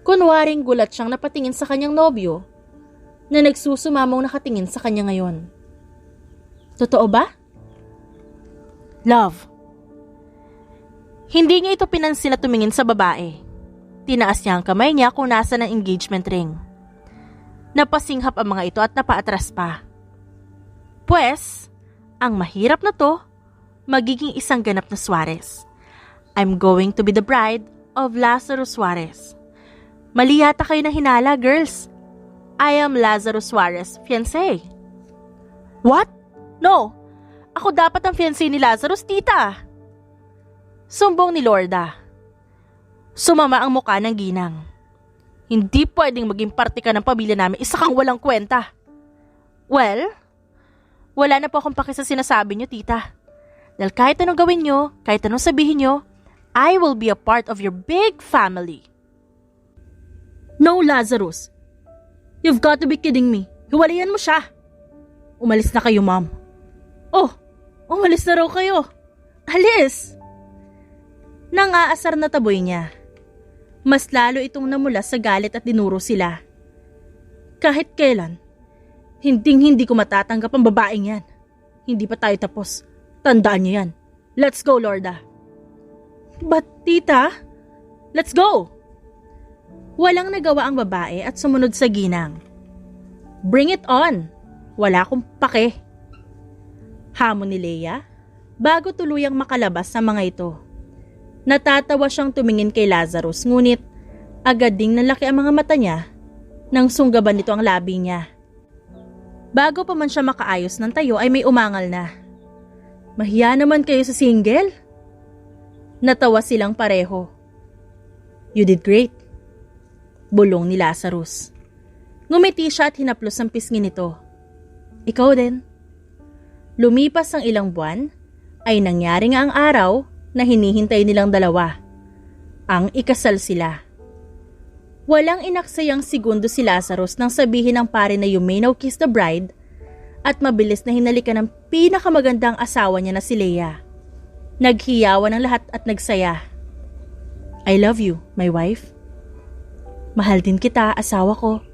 Speaker 1: Kunwaring gulat siyang napatingin sa kanyang nobyo na nagsusumamong nakatingin sa kanya ngayon. Totoo ba? Love. Hindi niya ito pinansin na tumingin sa babae. Tinaas niya ang kamay niya kung nasa ng engagement ring. Napasinghap ang mga ito at napaatras pa. Pwes, ang mahirap na to, magiging isang ganap na Suarez. I'm going to be the bride of Lazarus Suarez. Mali yata kayo na hinala, girls. I am Lazarus Suarez, fiancé. What? No, ako dapat ang fiancé ni Lazarus, tita. Sumbong ni Lorda. Sumama ang muka ng ginang. Hindi pwedeng maging parte ka ng pamilya namin, isa kang walang kwenta. Well, wala na po akong paki sa sinasabi niyo, tita. Dahil kahit anong gawin niyo, kahit anong sabihin niyo, I will be a part of your big family. No, Lazarus. You've got to be kidding me. Hiwalayan mo siya. Umalis na kayo, ma'am. Oh, umalis na raw kayo. Alis! Nang aasar na taboy niya. Mas lalo itong namula sa galit at dinuro sila. Kahit kailan, hindi ko matatanggap ang babaeng yan. Hindi pa tayo tapos. Tandaan niyo yan. Let's go, Lorda. But, tita, let's go! Walang nagawa ang babae at sumunod sa ginang. Bring it on! Wala akong pake. Hamon ni Leia bago tuluyang makalabas sa mga ito. Natatawa siyang tumingin kay Lazarus ngunit agad ding nalaki ang mga mata niya nang sunggaban nito ang labi niya. Bago pa man siya makaayos ng tayo ay may umangal na. Mahiya naman kayo sa single? Natawa silang pareho. You did great. Bulong ni Lazarus. Ngumiti siya at hinaplos ang pisngi nito. Ikaw din. Lumipas ang ilang buwan, ay nangyari nga ang araw na hinihintay nilang dalawa. Ang ikasal sila. Walang inaksayang segundo si Lazarus nang sabihin ng pare na you may now kiss the bride at mabilis na hinalikan ng pinakamagandang asawa niya na si Leia. Naghiyawan ang lahat at nagsaya. I love you, my wife. Mahal din kita, asawa ko.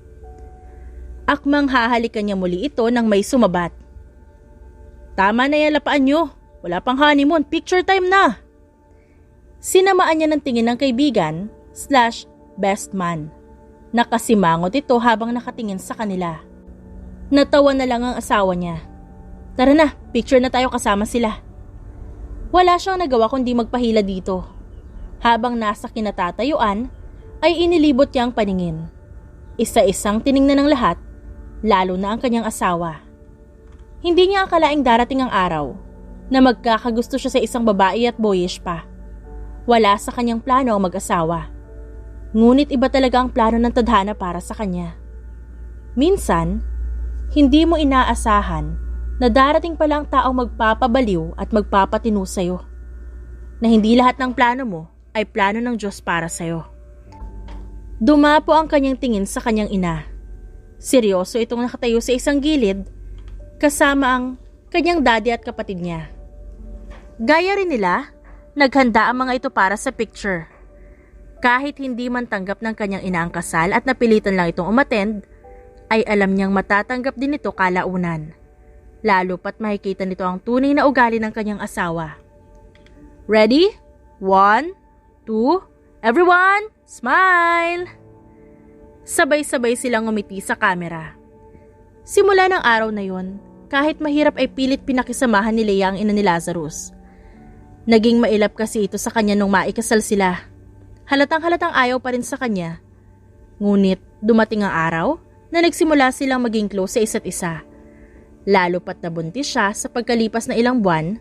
Speaker 1: Akmang hahalikan niya muli ito nang may sumabat. Tama na yan, lapaan nyo. Wala pang honeymoon, picture time na. Sinamaan niya ng tingin ng kaibigan / best man. Nakasimangot ito habang nakatingin sa kanila. Natawa na lang ang asawa niya. Tara na, picture na tayo kasama sila. Wala siyang nagawa kundi magpahila dito. Habang nasa kinatatayuan, ay inilibot niya ang paningin. Isa-isang tiningnan ng lahat, lalo na ang kanyang asawa. Hindi niya akalaing darating ang araw na magkakagusto siya sa isang babae at boyish pa. Wala sa kanyang plano ang mag-asawa. Ngunit iba talaga ang plano ng tadhana para sa kanya. Minsan, hindi mo inaasahan na darating pala ang taong magpapabaliw at magpapatino sa'yo. Na hindi lahat ng plano mo ay plano ng Diyos para sa'yo. Dumapo ang kanyang tingin sa kanyang ina. Seryoso itong nakatayo sa isang gilid kasama ang kanyang daddy at kapatid niya. Gaya rin nila, naghanda ang mga ito para sa picture. Kahit hindi man tanggap ng kanyang ina ang kasal at napilitan lang itong umattend, ay alam niyang matatanggap din ito kalaunan. Lalo pat makikita nito ang tunay na ugali ng kanyang asawa. Ready? 1, 2, everyone, smile! Sabay-sabay silang ngumiti sa kamera. Simula ng araw na yon, kahit mahirap ay pilit pinakisamahan ni Leia ang ina ni Lazarus. Naging mailap kasi ito sa kanya nung maikasal sila. Halatang-halatang ayaw pa rin sa kanya. Ngunit dumating ang araw na nagsimula silang maging close sa isa't isa. Lalo pat nabuntis siya sa pagkalipas na ilang buwan,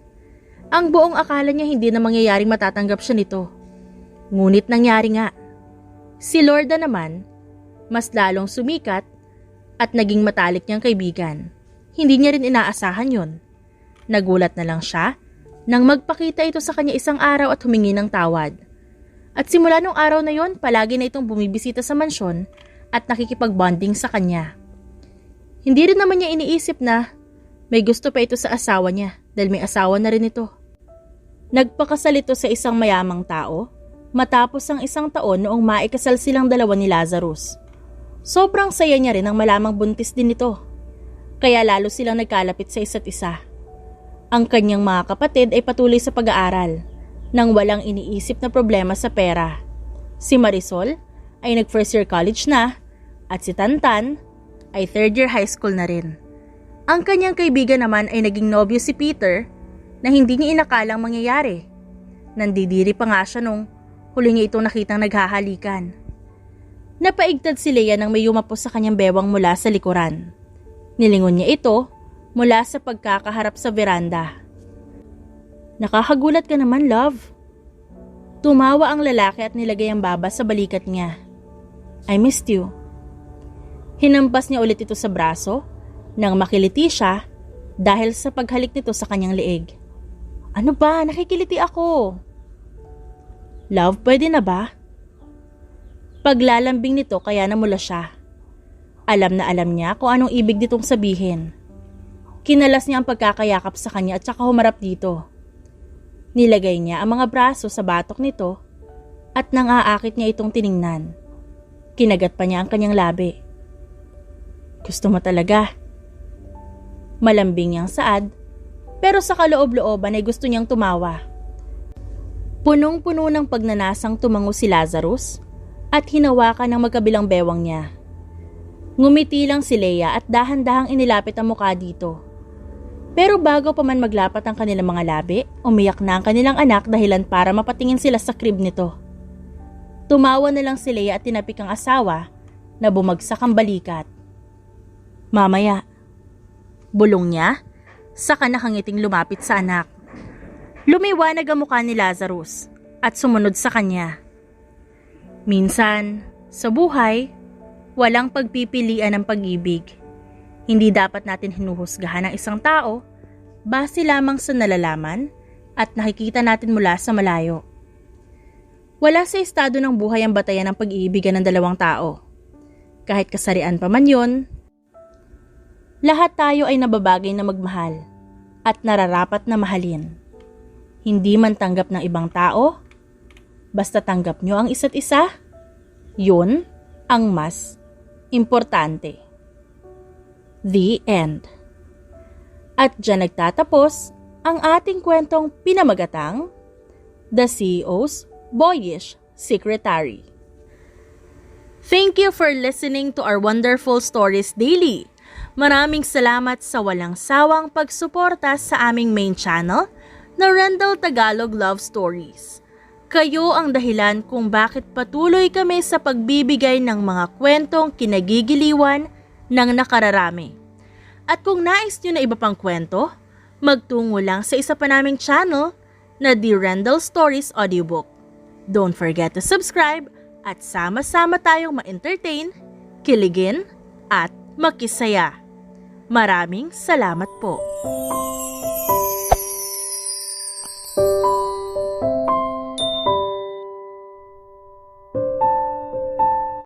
Speaker 1: ang buong akala niya hindi na mangyayaring matatanggap siya nito. Ngunit nangyari nga. Si Lorda naman, mas lalong sumikat at naging matalik niyang kaibigan. Hindi niya rin inaasahan yon. Nagulat na lang siya nang magpakita ito sa kanya isang araw at humingi ng tawad. At simula nung araw na yon, palagi na itong bumibisita sa mansyon at nakikipag-bonding sa kanya. Hindi rin naman niya iniisip na may gusto pa ito sa asawa niya dahil may asawa na rin ito. Nagpakasal ito sa isang mayamang tao matapos ang isang taon noong maikasal silang dalawa ni Lazarus. Sobrang saya niya rin ang malamang buntis din ito. Kaya lalo silang nagkalapit sa isa't isa. Ang kanyang mga kapatid ay patuloy sa pag-aaral nang walang iniisip na problema sa pera. Si Marisol ay nag-first year college na at si Tantan ay third year high school na rin. Ang kanyang kaibigan naman ay naging nobyo si Peter na hindi niya inakalang mangyayari. Nandidiri pa nga siya nung huli niya itong nakitang naghahalikan. Napaigtad si Leia nang may yumapos sa kanyang bewang mula sa likuran. Nilingon niya ito mula sa pagkakaharap sa veranda. Nakakagulat ka naman, love. Tumawa ang lalaki at nilagay ang baba sa balikat niya. I missed you. Hinampas niya ulit ito sa braso nang makiliti siya dahil sa paghalik nito sa kanyang leeg. Ano ba? Nakikiliti ako. Love, pwede na ba? Paglalambing nito kaya namula siya. Alam na alam niya kung anong ibig nitong sabihin. Kinalas niya ang pagkakayakap sa kanya at saka humarap dito. Nilagay niya ang mga braso sa batok nito at nang aakit niya itong tiningnan. Kinagat pa niya ang kanyang labi. Gusto mo talaga? Malambing niyang saad, pero sa kaloob-looban ay gusto niyang tumawa. Punong-puno ng pagnanasang tumango si Lazarus at hinawakan ng magkabilang bewang niya. Ngumiti lang si Leia at dahan-dahang inilapit ang mukha dito. Pero bago pa man maglapat ang kanilang mga labi, umiyak na ang kanilang anak dahilan para mapatingin sila sa crib nito. Tumawa na lang si Leia at tinapik ang asawa na bumagsak ang balikat. Mamaya, bulong niya, saka nakangiting lumapit sa anak. Lumiwanag ang mukha ni Lazarus at sumunod sa kanya. Minsan, sa buhay, Walang pagpipilian ng pag-ibig. Hindi dapat natin hinuhusgahan ang isang tao base lamang sa nalalaman at nakikita natin mula sa malayo. Wala sa estado ng buhay ang batayan ng pag-iibigan ng dalawang tao. Kahit kasarian pa man yun, lahat tayo ay nababagay na magmahal at nararapat na mahalin. Hindi man tanggap ng ibang tao, basta tanggap nyo ang isa't isa, yun ang mas importante. The end. At dyan nagtatapos ang ating kwentong pinamagatang The CEO's Boyish Secretary. Thank you for listening to our wonderful stories daily. Maraming salamat sa walang sawang pagsuporta sa aming main channel na Rendell Tagalog Love Stories. Kayo ang dahilan kung bakit patuloy kami sa pagbibigay ng mga kwentong kinagigiliwan ng nakararami. At kung nais nyo na iba pang kwento, magtungo lang sa isa pa naming channel na The Rendell Stories Audiobook. Don't forget to subscribe at sama-sama tayong ma-entertain, kiligin, at makisaya. Maraming salamat po.